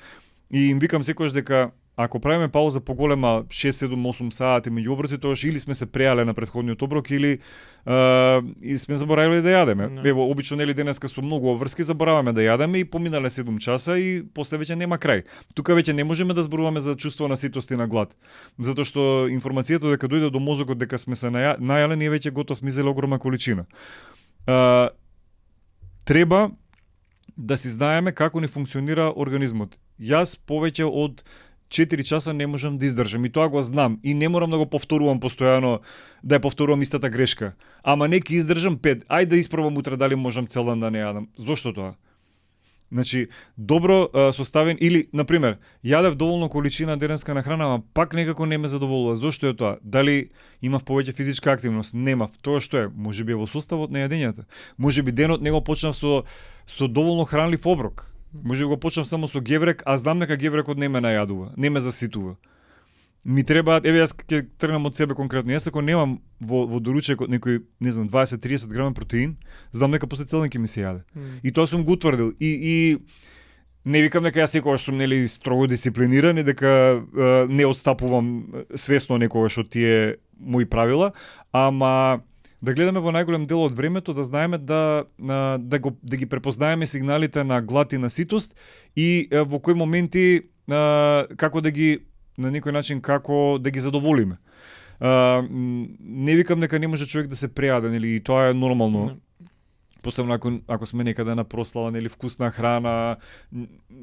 И им викам секогаш дека ако правиме пауза поголема 6-7-8 сати меѓу оброци, тогаш или сме се прејале на претходниот оброк или сме заборавиле да јадеме. Ево, обично нели денеска со многу обврски забораваме да јадеме и поминале 7 часа и после веќе нема крај. Тука веќе не можеме да зборуваме за чувство на ситост и на глад, затоа што информацијата дека дојде до мозокот дека сме се најале, ние веќе готово сме изеле огромна количина. Треба да си знаеме како ни функционира организмот. Јас повеќе од 4 часа не можам да издржам и тоа го знам и не морам да го повторувам постојано, да ја повторувам истата грешка. Ама неки издржам 5. Ајде да испробам утре дали можам цел ден да не јадам. Зошто тоа? Значи, добро составен или, например, јадев доволно количина денеска на храна, ама пак некако не ме задоволува. Зошто е тоа? Дали имав повеќе физичка активност? Немав. Тоа што е? Можеби е во составот на јадењата. Можеби денот него почнав со доволно хранлив оброк. Може го почнам само со геврек, а знам дека геврекот не ме најадува, не ме заситува. Ми треба, еве јас ќе тргнам од себе конкретно. Јас ако немам во доручекот некој, не знам, 20-30 грама протеин, знам дека после цел ден ќе ми се јаде. И тоа сум го утврдил. И не викам дека јас секогаш сум нели строго дисциплиниран и дека не отстапувам свесно некогаш од тие мои правила, ама да гледаме во најголем дел од времето, да знаеме да ги препознаеме сигналите на глад и на ситост и во кои моменти како да ги на некој начин како да ги задоволиме. Не викам дека не може човек да се прејаде, нели, и тоа е нормално. Посебно ако сме некаде на прослава, нели, вкусна храна,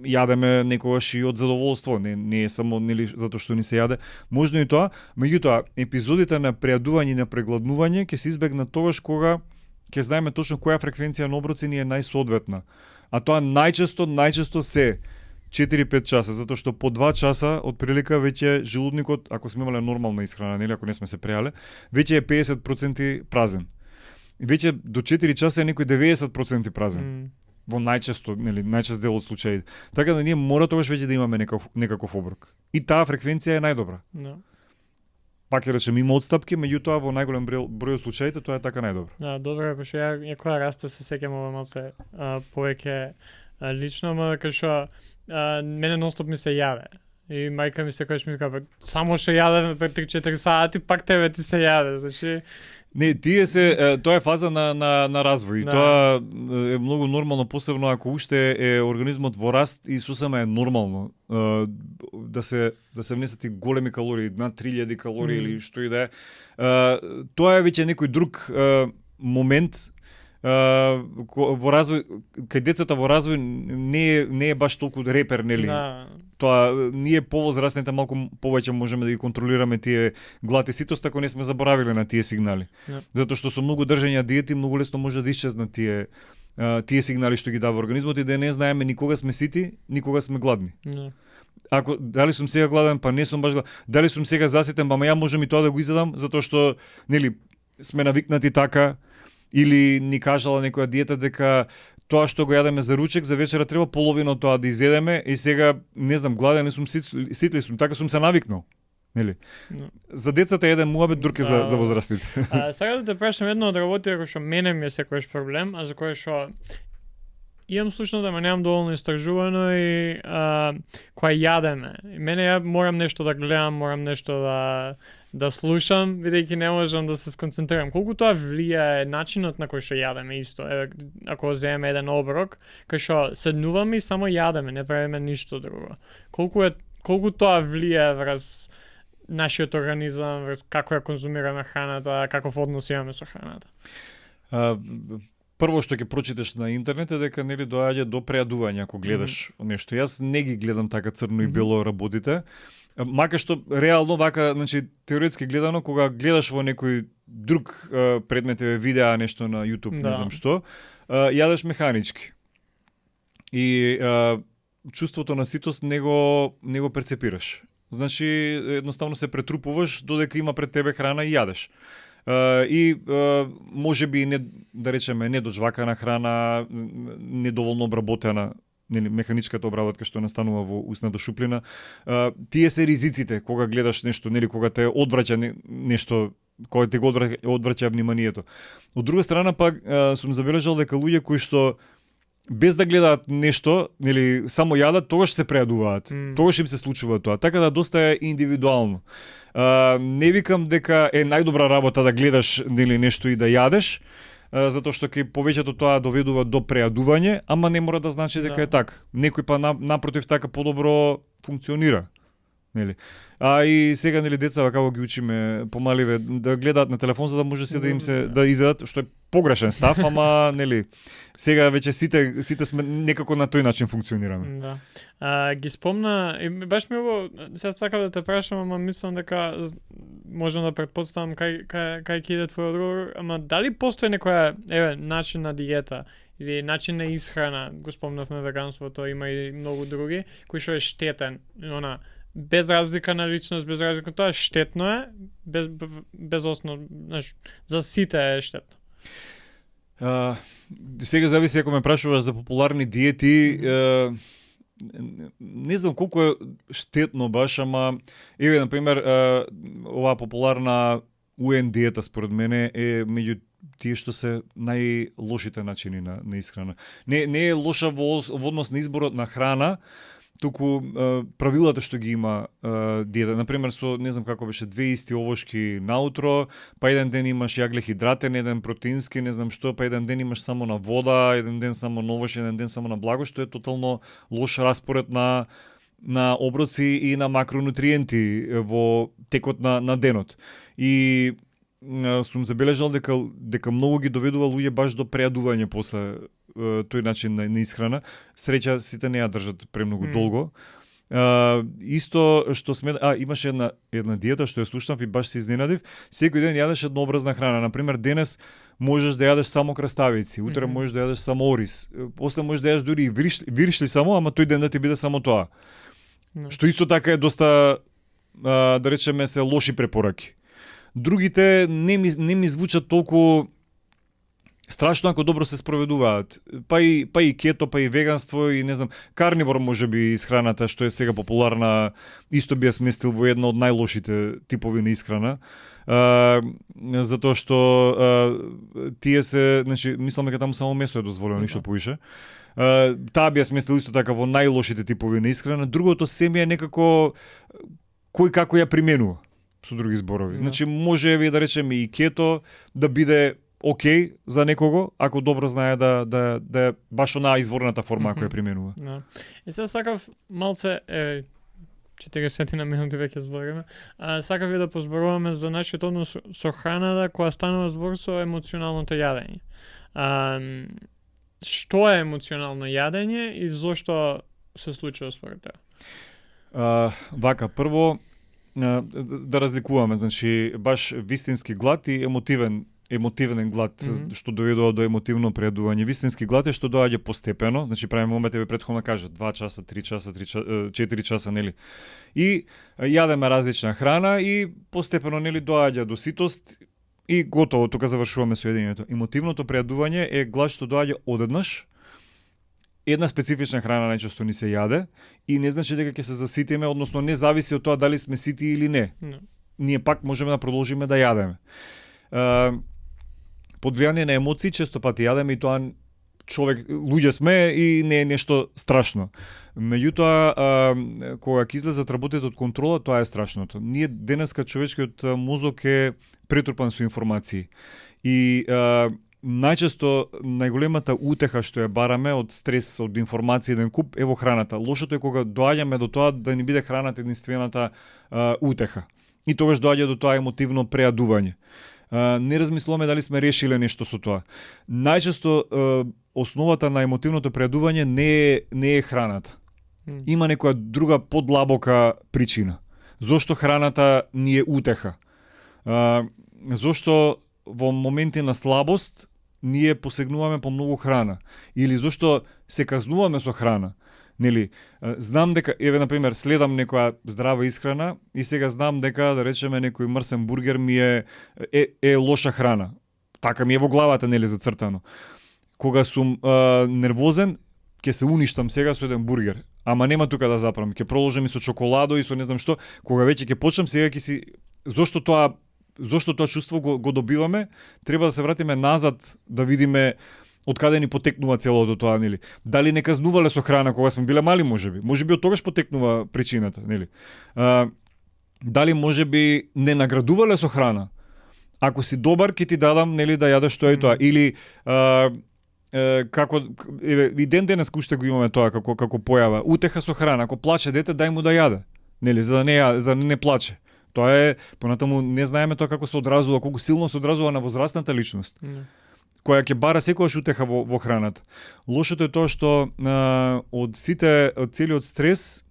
јадеме некогаш и од задоволство, не е само, нели, затоа што ни се јаде. Можно и тоа, меѓутоа епизодите на прејадување и на прегладнување ќе се избегнат тогаш кога ќе знаеме точно која фреквенција на оброци ни е најсоодветна. А тоа најчесто се 4-5 часа, затоа што по 2 часа од прилика веќе желудникот, ако сме имале нормална исхрана, нели, ако не сме се прејале, веќе е 50% празен. Веќе до 4 часа е некој 90% празен. Во најчест дел од случаите. Така да ние мора тогаш веќе да имаме некаков оброк. И таа фреквенција е најдобра. Пак ќе речем, има отстапки, меѓутоа во најголем број од случаите тоа е така најдобро. Да, добро е, пошто ја кога расте се сеќам ова малце повеќе лично, ама кај што мене нонстоп ми се јаде. И мајка ми секогаш ми вика, само што јадеме пред 3-4 сати, пак тебе ти се јаде, значи. Не, тоа е фаза на развој. Да. Тоа е многу нормално, посебно ако уште е организмот во раст и сосема е нормално да се внесат и големи калории, над 3000 калории или што и да е. Тоа е веќе некој друг момент во развој, кај децата во развој не е баш толку репер, нели? Да. Тоа ние повозрастните малку повеќе можеме да ги контролираме тие глад и ситост ако не сме заборавиле на тие сигнали. Да. Затоа што со многу држење диети многу лесно може да исчезнат тие сигнали што ги дава организмот и да не знаеме никога сме сити, никога сме гладни. Да. Ако дали сум сега гладен, па не сум баш гладен, дали сум сега заситен, па ја можам и тоа да го изедам затоа што нели сме навикнати така. Или ни кажала некоја диета дека тоа што го јадеме за ручек, за вечера треба половина од тоа да изедеме и сега, не знам, гладен сум, ситли сум, така сум се навикнал. Нели? No. За децата еден муабет, друг е за возрастните. Сега да те прашам едно од работи кој што мене ми е секојаш проблем, а за кој што имам слушно да ме немам доволно истражувано и која јадеме. И мене ја морам нешто да гледам, морам нешто да слушам, бидејќи не можам да се сконцентрирам. Колку тоа влијае начинот на кој што јадеме исто. Еве, ако земеме еден оброк, кај што седнуваме и само јадеме, не правиме ништо друго. Колку тоа влијае врз нашиот организам, врз како ја конзумираме храната, каков однос имаме со храната? Прво што ќе прочиташ на интернет е дека нели доаѓа до прејадување ако гледаш нешто. Јас не ги гледам така црно и бело работите. Мака што реално вака, значи теоретски гледано кога гледаш во некој друг предмет, видеа нешто на YouTube, не знам што, јадеш механички. И чувството на ситост не го перцепираш. Значи едноставно се претрупуваш додека има пред тебе храна и јадеш. И може би не, да речеме, недожвакана храна, недоволно обработена, нели, механичката обработка што настанува во усната шуплина. Тие се ризиците кога гледаш нешто, нели, кога те одвраќа нешто, кога те го одвраќа вниманието. Од друга страна пак сум забележал дека луѓе кои што без да гледаат нешто, нели, само јадат, тогаш се прејадуваат. Тогаш им се случува тоа. Така да доста е индивидуално. Не викам дека е најдобра работа да гледаш, нели, нешто и да јадеш, затоа што ќе повеќето тоа доведува до прејадување, ама не мора да значи дека е така. Некој па напротив така подобро функционира. Нели? А и сега, нели, деца како ги учиме помаливе да гледаат на телефон за да може се да им се да изедат, што е погрешен став, ама нели сега веќе сите сме некако на тој начин функционираме. Да. Ги спомна и баш ми сега сакам да те прашам, ама мислам дека можам да претпоставам кај ќе иде твој одговор, ама дали постои некоја начин на диета или начин на исхрана, го спомнавме веганството, има и многу други, кој што е штетен, без разлика на личност, без разлика тоа штетно е, без основ, знаеш, за сите е штетно. Сега зависи ако ме прашуваш за популарни диети, не знам колку е штетно баш, ама еве на пример оваа популарна UN диета според мене е меѓу тие што се најлошите начини на исхрана. Не е лоша во однос на изборот на храна, туку правилата што ги има диета. Например, со, не знам како беше, 2 исти овошки наутро, па еден ден имаш јаглехидратен, еден протеински, не знам што, па еден ден имаш само на вода, еден ден само на овош, еден ден само на благо, што е тотално лош распоред на оброци и на макронутриенти во текот на денот. И сум забележал дека многу ги доведува луѓе баш до преадување после тој начин на исхрана. Среќа сите не ја држат премногу долго. Исто што имаше една диета што ја слушнав и баш се изненадив. Секој ден јадеш еднообразна храна. Например, денес можеш да јадеш само краставици, утре можеш да јадеш само ориз, после можеш да јадеш дури и виршли само, ама тој ден да ти биде само тоа. Што исто така е доста, да речеме, се лоши препораки. Другите не ми звучат толку страшно ако добро се спроведуваат. Па и кето, па и веганство и не знам, карнивор можеби исхраната што е сега популарна, исто би ја сместил во една од најлошите типови на исхрана. Затоа што тие се, значи, мислам дека таму само месо е дозволено, ништо повише. Таа би ја сместил исто така во најлошите типови на исхрана. Другото семе е некако кој како ја применува, со други зборови. Значи може да речеме и кето да биде окей за некого, ако добро знае да е баш онаа изворната форма ако ја применува. И сега сакав малце 40 на минути веќе збориме. Сакав и да позборуваме за нашиот однос со храната која станува збор со емоционалното јадење. Што е емоционално јадење и зошто се случува според тебе? Вака, прво да разликуваме, значи баш вистински глад и емотивен глад, што доведува до емотивно преадување. Вистински глад е што доаѓа постепено, значи правиме момент ве претходно кажа 2 часа, 3 часа, 4 часа, нели. И јадеме различна храна и постепено, нели, доаѓа до ситост и готово, тука завршуваме со јадењето. Емотивното преадување е глад што доаѓа одеднаш. Една специфична храна најчесто ни се јаде и не значи дека ќе се заситиме, односно не зависи од тоа дали сме сити или не. Ние пак можеме да продолжиме да јадеме. Под влијание на емоции често пати јадеме и тоа луѓе сме и не е нешто страшно. Меѓутоа, кога ќе излезат работите од контрола, тоа е страшното. Ние денеска човечкиот мозок е претрупан со информации. И најчесто најголемата утеха што ја бараме од стрес, од информации еден куп е во храната. Лошото е кога доаѓаме до тоа да ни биде храната единствената утеха. И тогаш доаѓа до тоа емотивно преадување. Не размислуваме дали сме решиле нешто со тоа. Најчесто основата на емотивното преадување не е храната. Има некоја друга подлабока причина. Зошто храната ни е утеха? Зошто во моменти на слабост ние посегнуваме по многу храна? Или зошто се казнуваме со храна? Нели, знам дека, еве, например, следам некоја здрава исхрана и сега знам дека, да речеме, некој мрсен бургер ми е лоша храна. Така ми е во главата, нели, зацртано. Кога сум нервозен, ќе се уништам сега со еден бургер. Ама нема тука да запрам. Ќе продолжам и со чоколадо и со не знам што. Кога веќе ќе почнам, сега ќе си... Зошто тоа чувство го добиваме? Треба да се вратиме назад, да видиме од каде ни потекнува целото тоа, нели? Дали не казнувале со храна кога сме биле мали, можеби? Можеби од тогаш потекнува причината, нели? Дали можеби не наградувале со храна? Ако си добар, ќе ти дадам, нели, да јадеш тоа и тоа. Или како и денес уште го имаме тоа како појава. Утеха со храна, ако плаче дете, дај му да јаде. Нели, за да не плаче. Тоа е, понатаму не знаеме тоа како се одразува, колку силно се одразува на возрастната личност. Која ќе бара секогаш утеха во храната. Лошото е тоа што од целиот стрес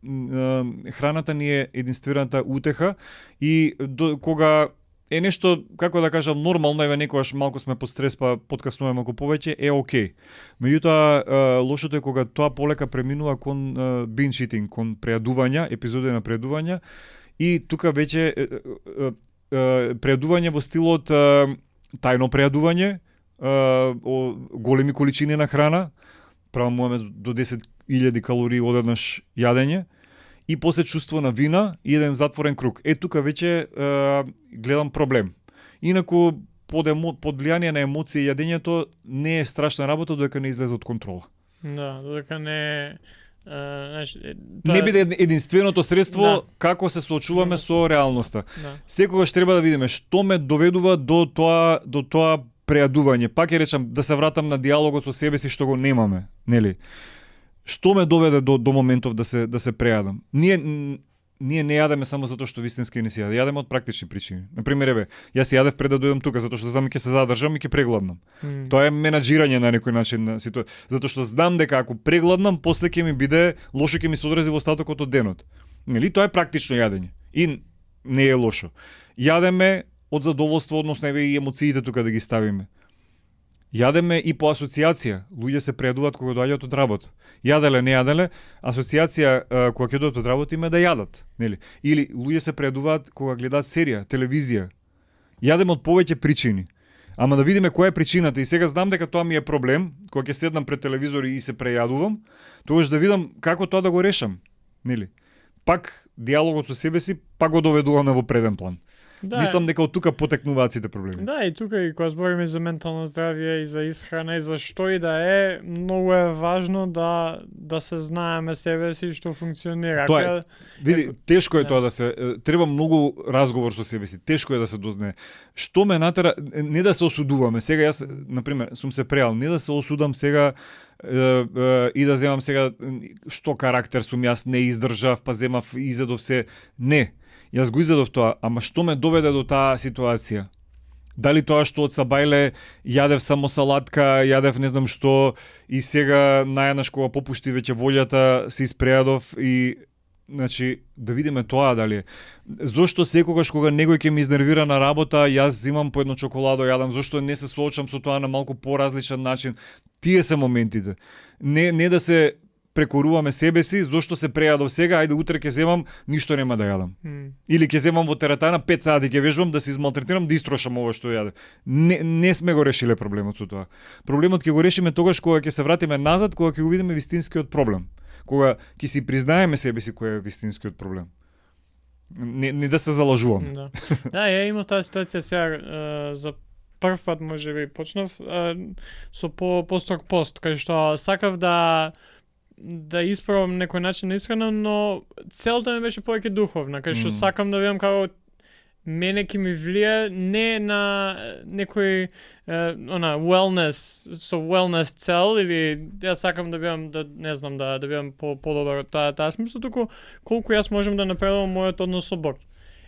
храната ни е единствената утеха и кога е нешто, како да кажам, нормално, еве некогаш малку сме под стрес, па подкаснуваме малку повеќе, е окей. Меѓутоа, лошото е кога тоа полека преминува кон binge eating, кон преадувања, епизоди на преадувања, и тука веќе преадување во стилот тајно преадување, големи количини на храна, правиме до 10.000 калории одеднаш јадење, и после чувство на вина и еден затворен круг. Тука веќе гледам проблем. Инаку, под влијание на емоции јадењето не е страшна работа додека не излезе од контрола. Да, додека не Знаеш, Не биде единственото средство Да. како се соочуваме со реалноста. Да. Секогаш треба да видиме што ме доведува до тоа преадување. Пак ќе речам да се вратам на диалогот со себе си што го немаме, нели? Што ме доведе до моментов да се преадам? Ние не јадеме само затоа што вистински не си јадеме, јадеме од практични причини. Например, еве, јас јадев пред да дојдам тука затоа што знам ќе се задржам и ќе прегладнам. Тоа е менаџирање на некој начин на ситуација, затоа што знам дека ако прегладнам, после ќе ми биде лошо, ќе ми се одрази во остатокот од денот. Нели, тоа е практично јадење. И не е лошо. Јадеме од задоволство, односно еве и емоциите тука да ги ставиме. Јадеме и по асоциација. Луѓе се преадуваат кога доаѓаат од работа. Јаделе, не јаделе, асоциација кога ќе дојдат од работа има да јадат, нели? Или луѓе се преадуваат кога гледаат серија, телевизија. Јадеме од повеќе причини. Ама да видиме која е причината и сега знам дека тоа ми е проблем, кога ќе седнам пред телевизор и се прејадувам, тогаш да видам како тоа да го решам, нели? Пак диалогот со себе си пак го доведуваме во преден план. Да, Мислам дека од тука потекнуваат сите проблеми. Да, и тука и кога збориме за ментално здравје и за исхрана и за што и да е, многу е важно да се знаеме себе си што функционира. Тоа е. Види, тешко е Да. тоа да се треба многу разговор со себе си. Тешко е да се дознае. Што ме натера не да се осудуваме. Сега јас на пример сум се преал, не да се осудам сега и да земам сега што карактер сум јас, не издржав, па земав и изедов се. Не. Јас го изедов тоа, ама што ме доведе до таа ситуација? Дали тоа што од сабајле јадев само салатка, јадев не знам што и сега најнаш кога попушти веќе волјата се испреадов и значи да видиме тоа дали е. Зошто секогаш кога некој ќе ме изнервира на работа, јас зимам по едно чоколадо јадам, зошто не се соочам со тоа на малку поразличен начин. Тие се моментите. Не да се прекоруваме себе си, зошто се прејадов сега, ајде утре ќе земам, ништо нема да јадам. Или ќе земам во теретана 5 сати ќе вежбам да се измалтретирам, да истрошам ова што јадев. Не сме го решиле проблемот со тоа. Проблемот ќе го решиме тогаш кога ќе се вратиме назад, кога ќе го видиме вистинскиот проблем. Кога ќе си признаеме себе си кој е вистинскиот проблем. Не да се залажуваме. Да, да, ја имав таа ситуација сега за прв пат можеби почнав со построг пост, кај што сакав да испробам некој начин на исхрана, но целта ми беше повеќе духовна, кај што сакам да видам како мене ќе ми влие не на некој wellness со wellness цел или јас сакам да бидам не знам да бидам подобар од таа смисла, туку колку јас можам да напредувам мојот однос со Бог.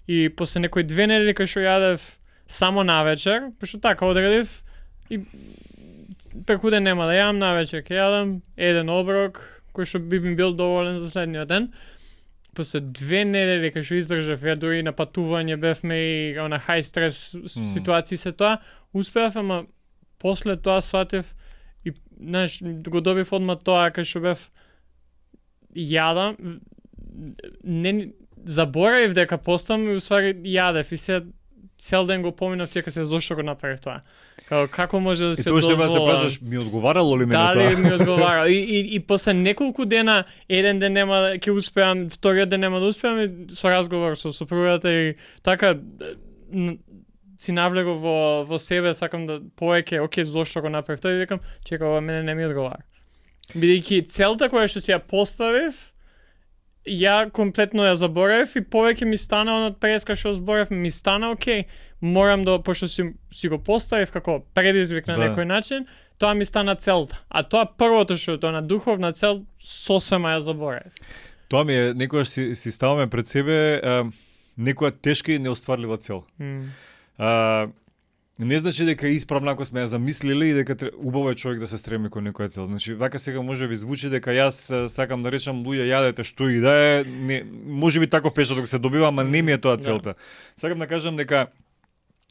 И после некои 2 недели кај што јадев само навечер, пошто така одредив и преку ден нема да јадам, навечер ќе јадам еден оброк кој што би ми бил доволен за следниот ден. После 2 недели кај што издржав, ја дури на патување бевме и на хај стрес ситуации се тоа, успеав, ама после тоа сватев и знаеш, го добив одма тоа кај што бев јадам, не заборавив дека постам и усвари јадев и се цел ден го поминав дека се зошто го направив тоа. Како може да се дозвола? И тоа што треба да се прашаш, ми одговарало ли мене тоа? Дали ми одговара? И после неколку дена, еден ден нема ќе успеам, вториот ден нема да успеам, и со разговор со сопругата и така си навлегов во себе, сакам да повеќе, окей, зошто го направив тоа и викам, чека, ова мене не ми одговара. Бидејќи целта која што си ја поставив, ја комплетно ја заборавив и повеќе ми стана онад преска што зборев, ми стана окей, морам да, пошто си го поставив како предизвик на некој начин, тоа ми стана целта. А тоа првото што тоа на духовна цел сосема ја заборавив. Тоа ми е, некогаш си ставаме пред себе некоја тешка и неостварлива цел. Не значи дека исправно ако сме ја замислиле и дека убаво е човек да се стреми кон некоја цел. Значи, вака сега може би звучи дека јас сакам да речам луѓе јадете што и да е, може би таков печаток се добива, ама не ми е тоа целта. Сакам да кажам дека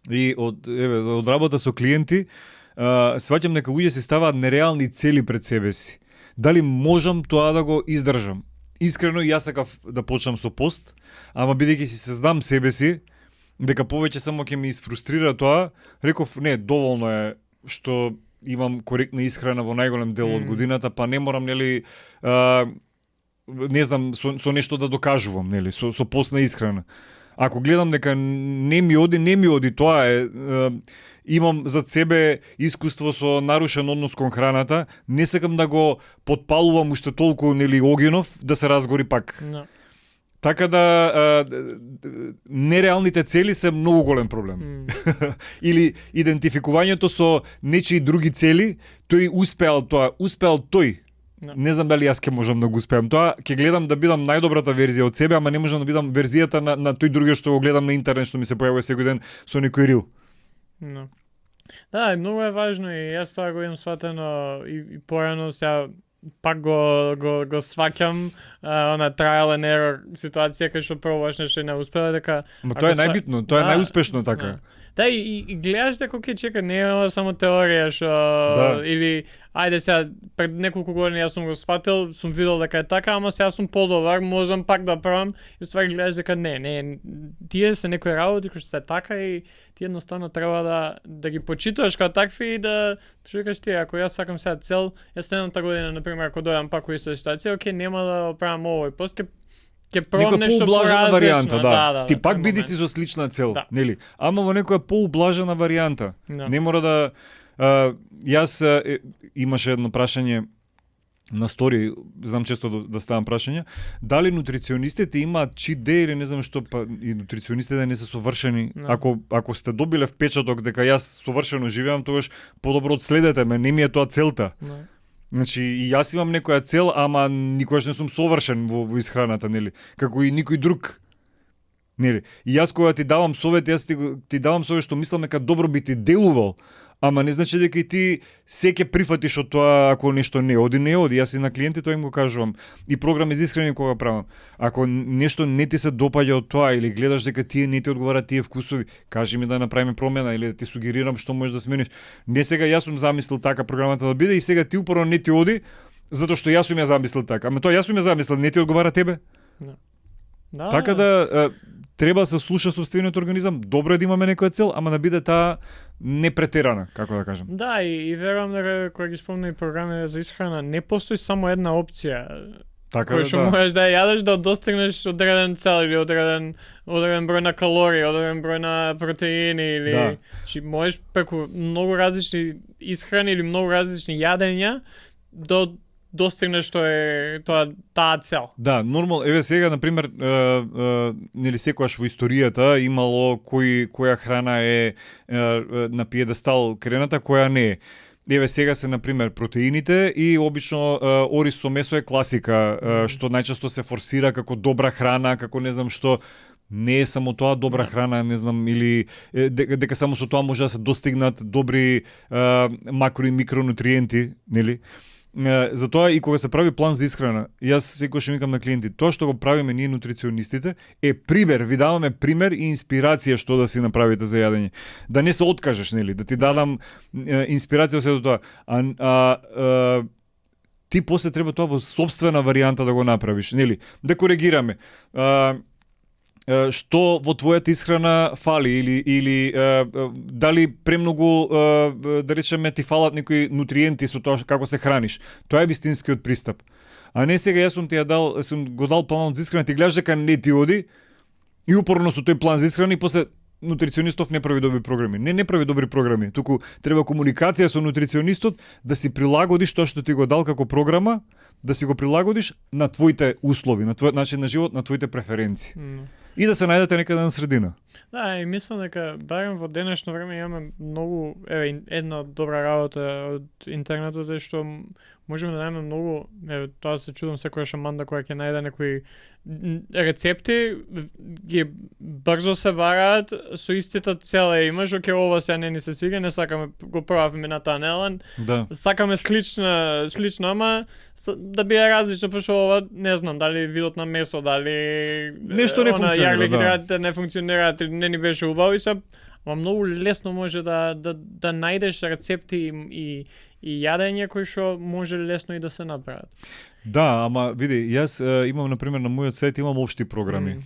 и од работа со клиенти, сваќам дека луѓе си ставаат нереални цели пред себе си. Дали можам тоа да го издржам? Искрено јас сакав да почнам со пост, ама бидејќи си се знам себе си, дека повеќе само ќе ми изфрустрира тоа, реков не, доволно е што имам коректна исхрана во најголем дел од годината, па не морам нели не знам со нешто да докажувам, нели, со постна исхрана. Ако гледам дека не ми оди, тоа е имам зад себе искуство со нарушен однос кон храната, не сакам да го потпалувам уште толку нели огинов да се разгори пак. No. Така да нереалните цели се многу голем проблем. Или идентификувањето со нечии други цели, тој успеал тој. No. Не знам дали јас ќе можам да го успеам тоа, ќе гледам да бидам најдобрата верзија од себе, ама не можам да бидам верзијата на тој другиот што го гледам на интернет, што ми се појавува секој ден со некој рил. No. Да, многу е важно и јас тоа го имам сватено и порано сега пак го сваќам на trial and error ситуација кај што пробуваш нешто и не успева дека Ма тоа е најбитно, тоа е најуспешно така. Да, и гледаш дека ќе чека, не е само теорија што или ајде сега пред неколку години јас сум го сватил, сум видел дека е така, ама сега сум подобар, можам пак да правам и уствари гледаш дека не, тие се некои работи кои што се така и ти едноставно треба да ги почиташ како такви и да кажеш ти, ако јас сакам сега цел, јас следната година на пример ако дојдам пак во иста ситуација, окей, нема да правам ово и после ќе пробам нешто поублажена варијанта, да. Ти пак биди си со слична цел, нели? Ама во некоја поублажена варијанта. Не мора да јас имаше едно прашање на стори, знам често да ставам прашања, дали нутриционистите имаат cheat day или не знам што, па и нутриционистите не се совршени. Ако сте добиле впечаток дека јас совршено живеам, тогаш подобро одследете ме, не ми е тоа целта. Значи, и јас имам некоја цел, ама никогаш не сум совршен во исхраната, нели? Како и никој друг. Нели? И јас кога ти давам совет, јас ти давам совет што мислам дека добро би ти делувал, ама не значи дека и ти се ќе прифатиш од тоа ако нешто не оди. Јас и на клиенти тоа им го кажувам. И програми за исхрана кога правам. Ако нешто не ти се допаѓа од тоа или гледаш дека тие не ти одговараат тие вкусови, кажи ми да направиме промена или да ти сугерирам што можеш да смениш. Не сега јас сум замислил така програмата да биде и сега ти упорно не ти оди затоа што јас сум ја замислил така. Ама тоа јас сум ја замислил, не ти одговара тебе. Да. Така да треба да се слуша собствениот организам. Добро е да имаме некоја цел, ама да биде таа не претерана, како да кажам. Да, и верувам дека кога ги спомна и програми за исхрана, не постои само една опција. Така кој што можеш да јадеш да достигнеш одреден цел или одреден број на калории, одреден број на протеини или чи можеш преку многу различни исхрани или многу различни јадења до достигнеш таа цел. Да, нормално. Еве сега на пример нели секогаш во историјата имало која храна е на пиедестал крената, која не е. Еве сега се на пример протеините и обично ориз со месо е класика, што најчесто се форсира како добра храна, како не знам што. Не е само тоа добра храна, не знам, или дека само со тоа може да се достигнат добри макро и микронутриенти, нели? Затоа и кога се прави план за исхрана, јас секогаш викам на клиенти, тоа што го правиме ние нутриционистите е пример, ви даваме пример и инспирација што да си направите за јадење. Да не се откажеш, нели, да ти дадам инспирација се до тоа. Ти после треба тоа во сопствена варијанта да го направиш, нели? Да коригираме. Што во твојата исхрана фали или дали премногу да речеме ти фалат некои нутриенти со тоа како се храниш. Тоа е вистинскиот пристап. А не сега јас сум го дал планот за исхрана, ти гледаш дека не ти оди и упорно со тој план за исхрана и после нутриционистов не прави добри програми. Не прави добри програми, туку треба комуникација со нутриционистот да си прилагодиш тоа што ти го дал како програма, да си го прилагодиш на твоите услови, на твојот начин на живот, на твоите преференции. И да се најдете некаде на средина. Да, и мислам дека барем во денешно време имаме многу една добра работа од интернетот е што можеме да најдеме многу, тоа се чудам секојаш Аманда која ќе најде некои рецепти, ги брзо се бараат со истата цел имаш, оке ова сега не ни се свига, не сакаме го пробавме мината нелан. Да. Сакаме слично, ама да биде различно, пошто ова не знам дали видот на месо, дали нешто не функционира, јагликидратите не функционираат или не ни беше убаво и се многу лесно може да најдеш рецепти и јадење кои што може лесно и да се направат. Да, ама види, јас имам на пример на мојот сајт имам општи програми.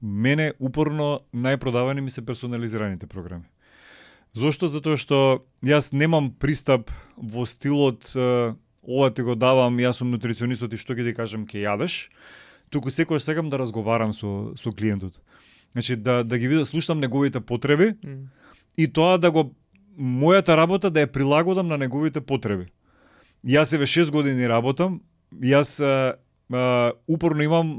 Мене упорно најпродавани ми се персонализираните програми. Зошто? Затоа што јас немам пристап во стилот ова ти го давам, јас сум нутриционистот и што ќе ти кажам ќе јадеш, туку секогаш сакам да разговарам со клиентот. Значи да ги видам, слушам неговите потреби и тоа да го мојата работа да ја прилагодам на неговите потреби. Јас еве 6 години работам, јас упорно имам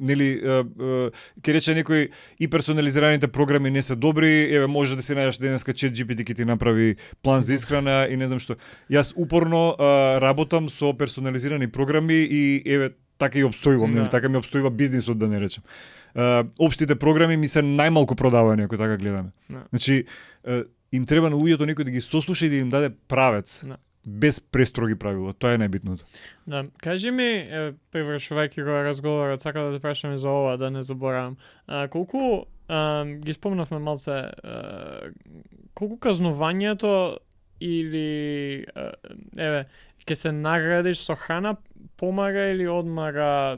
нели ќе рече некој и персонализираните програми не се добри, еве може да се најдеш денеска ChatGPT ќе ти направи план за исхрана и не знам што. Јас упорно работам со персонализирани програми и еве така и обстојувам, нели, така ми обстојува бизнисот, да не речем. Општите програми ми се најмалку продавани, ако така гледаме. Значи, им треба на луѓето некој да ги сослуша и да им даде правец. Без престроги правила, тоа е најбитното. Да, кажи ми, привршувајќи го разговорот, сакам да те прашам и за ова, да не заборавам. Колку ги спомнавме малце, колку казнувањето или еве ќе се наградиш со храна помага или одмара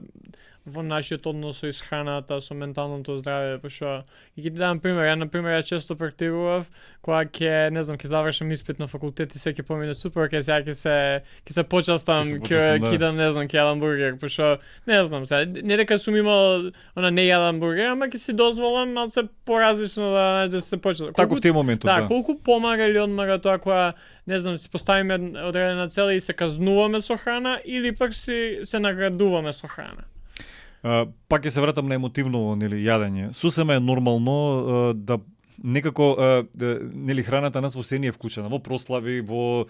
во нашиот однос со исхраната, со менталното здравје, пошто ќе ти дадам пример, ја често практикував кога ќе, не знам, ќе завршам испит на факултет и се ќе помине супер, ќе се почастам, ќе кидам, не знам, ќе јадам бургер, пошто не знам се, не дека сум имал не јадам бургер, ама ќе си дозволам малце поразлично да се почастам. Тако в тие моменти, да. Колку помага или одмара тоа кога, не знам, си поставиме одредена цел и се казнуваме со храна или пак се наградуваме со храна? Пак ќе се вратам на емотивно, нели, јадење. Сосема е нормално да некако нели храната нас во се ни е вклучена, во прослави, во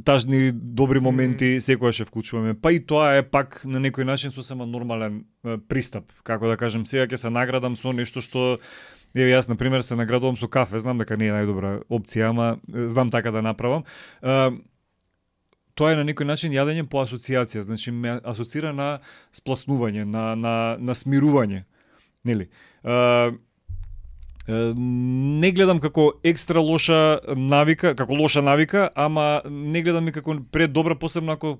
тажни добри моменти, секогаш е вклучуваме. Па и тоа е пак на некој начин сосема нормален пристап, како да кажем, сега ќе се наградам со нешто што еве јас на пример се наградувам со кафе, знам дека не е најдобра опција, ама знам така да направам. Тоа е на некој начин јадење по асоциација, значи ме асоцира на спласнување, на смирување, нели? Не гледам како екстра лоша навика, ама не гледам и како предобра, посебно ако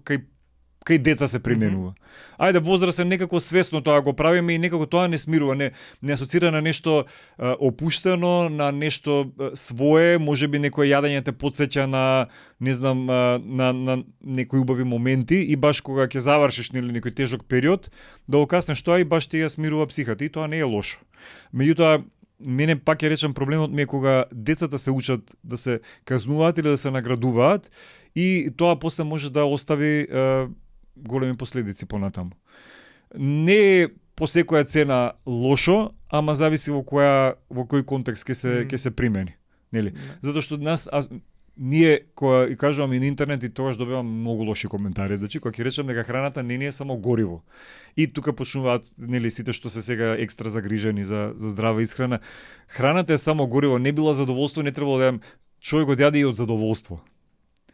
кај деца се применува. Ајде, возрастен некако свесно тоа го правиме и некако тоа не смирува, не асоцира на нешто опуштено, на нешто свое, можеби некој јадење те потсеќа на, не знам, на некои убави моменти и баш кога ќе завршиш нели некој тежок период, да окаснеш тоа и баш ти ја смирува психата и тоа не е лошо. Меѓутоа, мене пак ја речам проблемот ми е кога децата се учат да се казнуваат или да се наградуваат и тоа после може да остави големи последици понатаму. Не е по секоја цена лошо, ама зависи во кој контекст ќе се примени, нели? Затоа што ние кога и кажувам и на интернет и тогаш добивам многу лоши коментари, значи кога ќе речам дека храната не е само гориво. И тука почнуваат нели сите што се сега екстра загрижени за здрава исхрана. Храната е само гориво, не била задоволство, не требало да јадам, човек го јаде и од задоволство.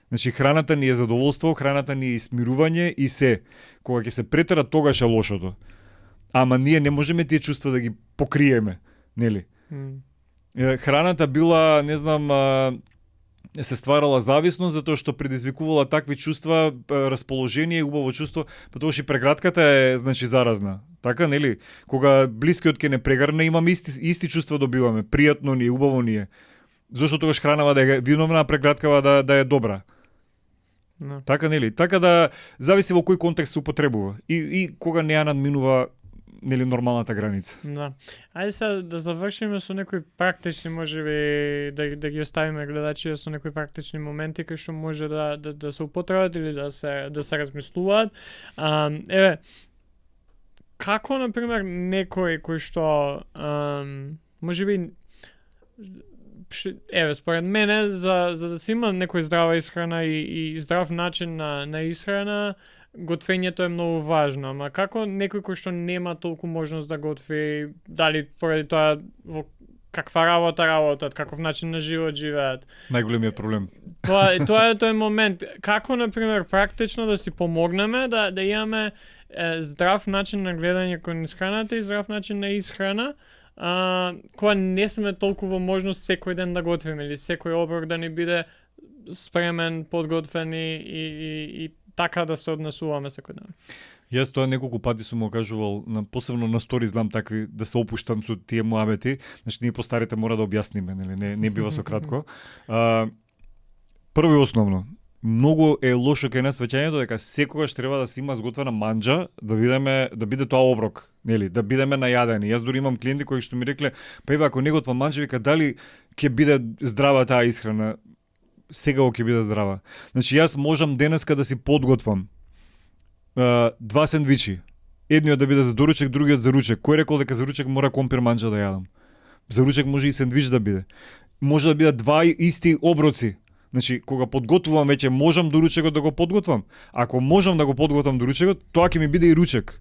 Значи храната ни е задоволство, храната ни е смирување и се. Кога ќе се претера, тогаш е лошото. Ама ние не можеме тие чувства да ги покриеме, нели? Храната била, не знам, се стварала зависност затоа што предизвикувала такви чувства, расположение, убаво чувство, потоаш и прегратката е значи заразна. Така нели? Кога блискиот ќе не прегрне, имаме исти чувства добиваме, пријатно ни е, убаво ни е. Зошто тогаш хранава да е виновна, а преграткава да е добра. No. Така нели? Така да зависи во кој контекст се употребува и кога не ја надминува нели нормалната граница. Да. Ајде сега да завршиме со некои практични, можеби да ги оставиме гледачите со некои практични моменти кои што може да се употребат или да се размислуваат. Еве, како на пример некој кој што можеби еве, според мене, за да се има некој здрава исхрана и здрав начин на исхрана, готвењето е многу важно, ама како некој кој што нема толку можност да готви, дали поради тоа во каква работат, каков начин на живот живеат. Најголемиот проблем. Тоа е тој момент. Како, например, практично да си помогнеме да имаме здрав начин на гледање кон исхраната и здрав начин на исхрана, кога не сме толку во можност секој ден да готвиме или секој оброк да ни биде спремен, подготвен и така да се однесуваме секој ден. Јас тоа неколку пати сум го кажувал, посебно на стори знам такви да се опуштам со тие муабети, значи ние постарите мора да објасниме, нели, не бива со кратко. Прво и основно, многу е лошо кај нас сваќањето дека секогаш треба да се има зготвена манџа, да биде тоа оброк, нели, да бидеме најадени. Јас дури имам клиенти кои што ми рекле, па еве ако не готвам манџа, вика дали ќе биде здрава таа исхрана? Сега ќе биде здрава. Значи јас можам денеска да си подготвам 2 сендвичи. Едниот да биде за доручек, другиот за ручек. Кој рекол дека за ручек мора компир манџа да јадам? За ручек може и сендвич да биде. Може да бидат 2 исти оброци. Значи, кога подготвувам веќе можам до ручекот да го подготвам. Ако можам да го подготвам до ручекот, тоа ќе ми биде и ручек.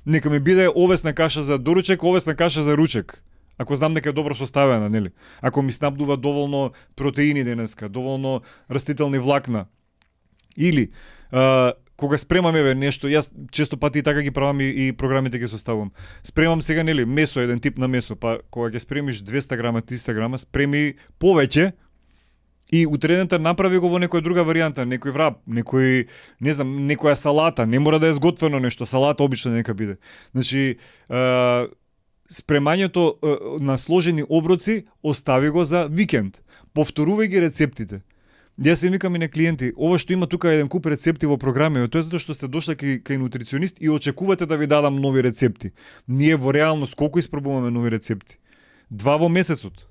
Нека ми биде овесна каша за доручек, овесна каша за ручек. Ако знам дека е добро составена, нели? Ако ми снабдува доволно протеини денеска, доволно растителни влакна. Или кога спремам нешто, јас често пати и така ги правам и програмите ги составувам. Спремам сега, нели, месо, еден тип на месо, па кога ќе спремиш 200 грама, 300 грама, спреми повеќе и утредента направи го во некоја друга варијанта, некој враб, некој, не знам, некоја салата, не мора да е сготвено нешто, салата обично нека биде. Значи, спремањето на сложени оброци остави го за викенд. Повторувај ги рецептите. Јас се викам и на клиенти, ова што има тука еден куп рецепти во програми, тоа е затоа што сте дошли кај нутриционист и очекувате да ви дадам нови рецепти. Ние во реалност колку испробуваме нови рецепти? 2 во месецот.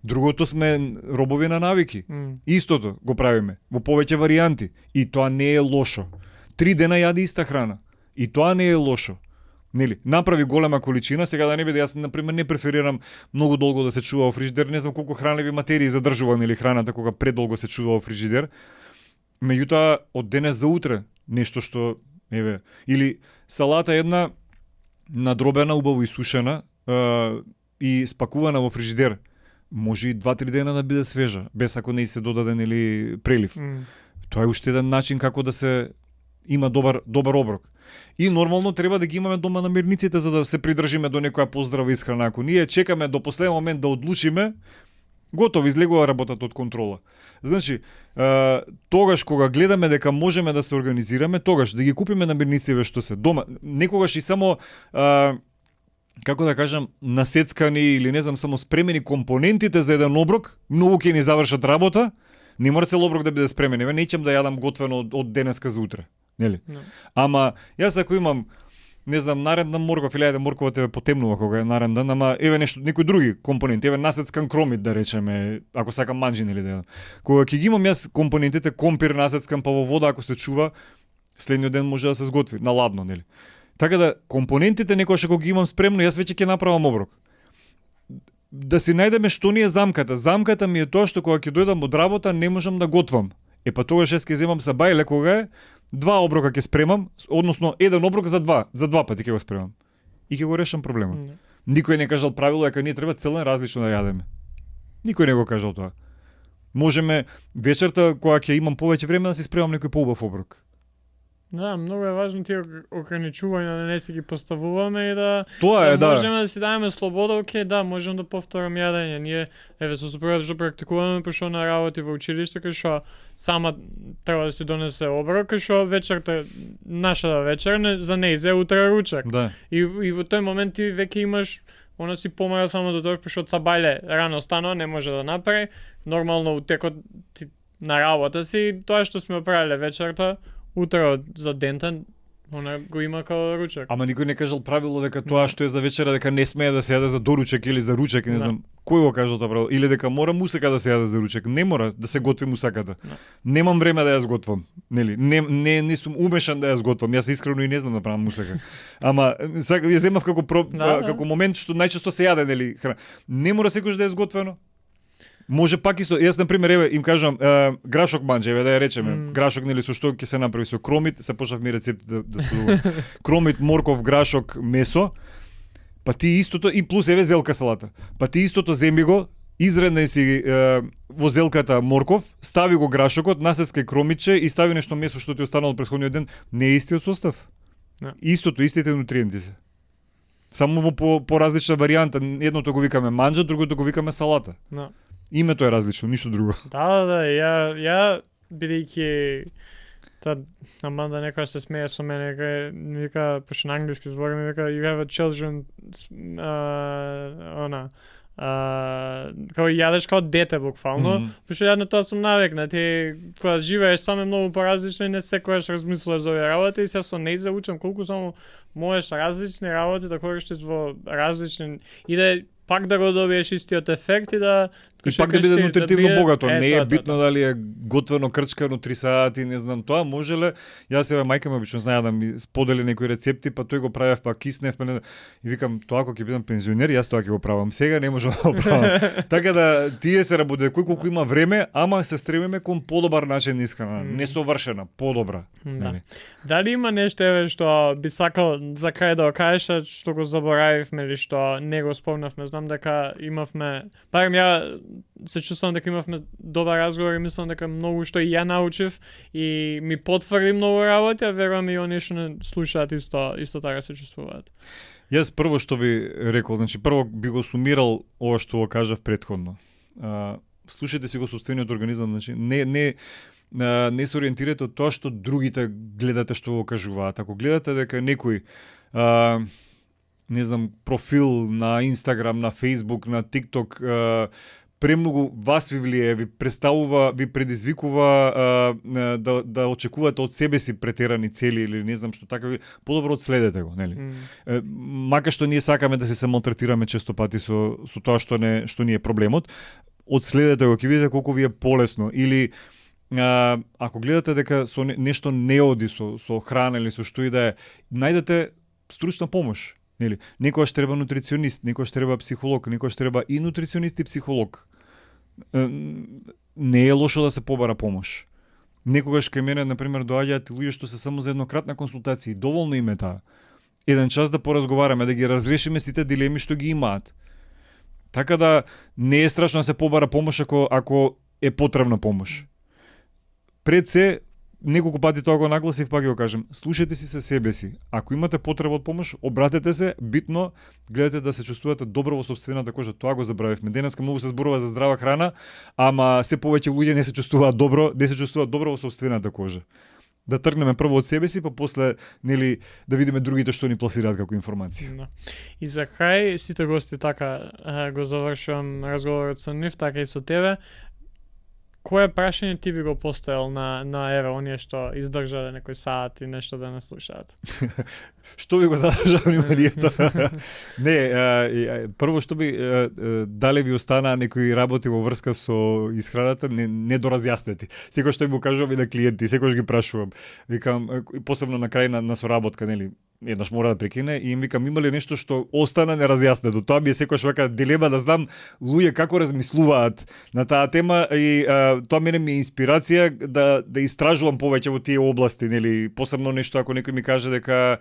Другото сме робови на навики. Истото го правиме во повеќе варијанти и тоа не е лошо. 3 дена јади иста храна и тоа не е лошо. Нели, направи голема количина, сега да не биде, јас например не преферирам многу долго да се чува во фрижидер, не знам колку хранливи материи задржува нели храната кога предолго се чува во фрижидер. Меѓутоа од денес за утре нешто што еве или салата една надробена, убаво исушена и спакувана во фрижидер. Може и 2-3 дена да биде свежа, без ако не се додаде нели прелив. Тоа е уште еден начин како да се има добар оброк. И нормално треба да ги имаме дома намирниците за да се придржиме до некоја поздрава исхрана. Ако ние чекаме до последен момент да одлучиме, готово излегува работата од контрола. Значи, тогаш кога гледаме дека можеме да се организираме, тогаш да ги купиме намирниците што се дома. Некогаш и само како да кажам, насецкани или не знам, само спремени компонентите за еден оброк, многу ќе ни завршат работа. Не мора цел оброк да биде спремен. Еве неќам да јадам готвено од денеска за утре. Нели? No. Ама јас ако имам, не знам, наредна морков или ајде морковата е потемнува кога е нареден, ама еве нешто, некои други компоненти, еве насецкан кромит да речеме, ако сакам манџин или да. Кога ќе ги имам јас компонентите, компир насецкан па во вода ако се чува, следниот ден може да се сготви на ладно, нели? Така да компонентите некогаш ако ги имам спремно, јас веќе ќе направам оброк. Да си најдеме што ни е замката. Замката ми е тоа што кога ќе дојдам од работа не можам да готвам. Па тогаш јас ќе земам сабајле кога е 2 оброка ќе спремам, односно еден оброк за 2 пати ќе го спремам. И ќе го решам проблемот. Никој не кажал правило дека ние треба целен различно да јадеме. Никој не го кажал тоа. Можеме вечерта кога ќе имам повеќе време да си спремам некој поубав оброк. Да, многу е важно тие ограничувања да не си ги поставуваме и да тоа е, да можеме да си даваме слобода, окей, да, можам да повторам јадење. Ние еве со супругата што практикуваме, пошто на работи во училиште, кај што сама треба да си донесе оброк, кај што вечерта нашата вечер за неј зе утре ручек. Да. И во тој момент ти веќе имаш она си помага само до тоа што цабајле рано станува, не може да направи. Нормално утекот на работа си, тоа што сме правеле вечерта утре за дента, она го има као ручек. Ама никој не кажал правило дека тоа што е за вечера дека не смее да се јаде за доручек или за ручек, не знам. Кој го кажал тоа правило? Или дека мора мусака да се јаде за ручек? Не мора да се готви мусаката. Немам време да ја сготвам, нели? Не сум умешан да ја сготвам. Јас искрено и не знам да правам мусака. Ама сакам ја земав како момент што најчесто се јаде, нели? Не мора секогаш да е сготвено. Може пак исто, јас на пример еве им кажам грашок манџа, еве да ја речеме, грашок нели со што ќе се направи со кромит, се почнав ми рецепти да споделувам. Кромит, морков, грашок, месо. Па ти истото и плюс еве зелка салата. Па ти истото земи го, изреднај си во зелката морков, стави го грашокот, насецкај кромитче и стави нешто месо што ти останало претходниот ден, не е истиот состав. Истото, истите нутриенти се. Само во по различна варијанта, едното го викаме манџа, другото го викаме салата. Името е различно, ништо друго. Да, ја бидејќи Аманда некоја се смее со мене, вика, пошто на англиски збориме, вика, you have a children како јадеш како дете буквално, пошто ја на тоа сум навикнат и кога живееш сам е многу поразлично и не секогаш размислуваш за овие работи и сега со неј заучам колку само можеш различни работи да користиш во различни и да пак да го добиеш истиот ефект и да и пак да биде нутритивно богато, не е битно дали е готвено крчкано 3 сати, не знам тоа, можеле. Јас сега мајка ми обично знае да ми сподели некои рецепти, па тој го правев, па киснев, па не... И викам, тоа ако ќе бидам пензионер, јас тоа ќе го правам. Сега не можам да го правам. Така да тие се работи кој колку има време, ама се стремиме кон подобар начин исхрана, несовршена, подобра. Да. Дали има нешто еве што би сакал за крај да кажеш, што го заборавивме или што не го спомнавме? Знам дека имавме, барем ја се чувствувам дека имавме добар разговор и мислам дека многу што и ја научив и ми потврди многу работи, а верувам и оние што не слушаат исто така се чувствуваат. Јас прво што би рекол, значи прво би го сумирал ова што го кажав претходно. Слушајте си го собствениот организам, значи не се ориентирате од тоа што другите гледате што го кажуваат. Ако гледате дека некој не знам, профил на Инстаграм, на Фейсбук, на ТикТок, премногу вас ви влие, ви представува, ви предизвикува да очекувате од себе си претерани цели или не знам што така, подобро одследете го, нели? Мака што ние сакаме да се самотретираме често пати со тоа што ни е проблемот, одследете го, ќе видите колку ви е полесно или ако гледате дека со нешто не оди со храна или со што и да е, најдете стручна помош. Нели, некогаш треба нутриционист, некогаш треба психолог, некогаш треба и нутриционист и психолог. Не е лошо да се побара помош. Некогаш кај мене, например, доаѓаат луѓе што се само за еднократна консултација, доволно им е таа. Еден час да поразговараме, да ги разрешиме сите дилеми што ги имаат. Така да не е страшно да се побара помош ако е потребна помош. Пред се, неколку пати тоа го нагласив, пак ќе го кажем, слушајте си се себе си. Ако имате потреба од помош, обратете се, битно, гледате да се чувствувате добро во сопствената кожа. Тоа го забравивме. Денеска многу се зборува за здрава храна, ама се повеќе луѓе не се чувствуваат добро во сопствената кожа. Да тргнеме прво од себе си, па после, нели, да видиме другите што ни пласираат како информација. Да. И за крај, сите гости така го завршувам разговорот со нив, така и со тебе. Кое прашање ти би го поставил на еве оние што издржале некој саат и нешто да не слушаат? Што би го задржал вниманието? Не, прво што би дали ви остана некои работи во врска со исхраната не доразјаснети. Секој што им го кажувам и на клиенти, секој ги прашувам. Викам посебно на крај на соработка, нели? Еднаш мора да прекине и им викам има ли нешто што остана неразјаснето. Тоа би е секојаш вака дилема да знам луѓе како размислуваат на таа тема и тоа мене ми е инспирација да истражувам повеќе во тие области, нели, посебно нешто ако некој ми каже дека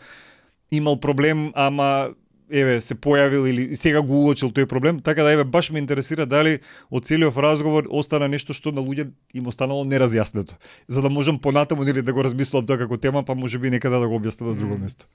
имал проблем, ама еве се појавил или сега го уочил тој проблем, така да еве баш ме интересира дали од целиот разговор остана нешто што на луѓе им останало неразјаснето, за да можам понатаму нели да го размислам тоа како тема, па можеби некаде да го објаснам на друго место.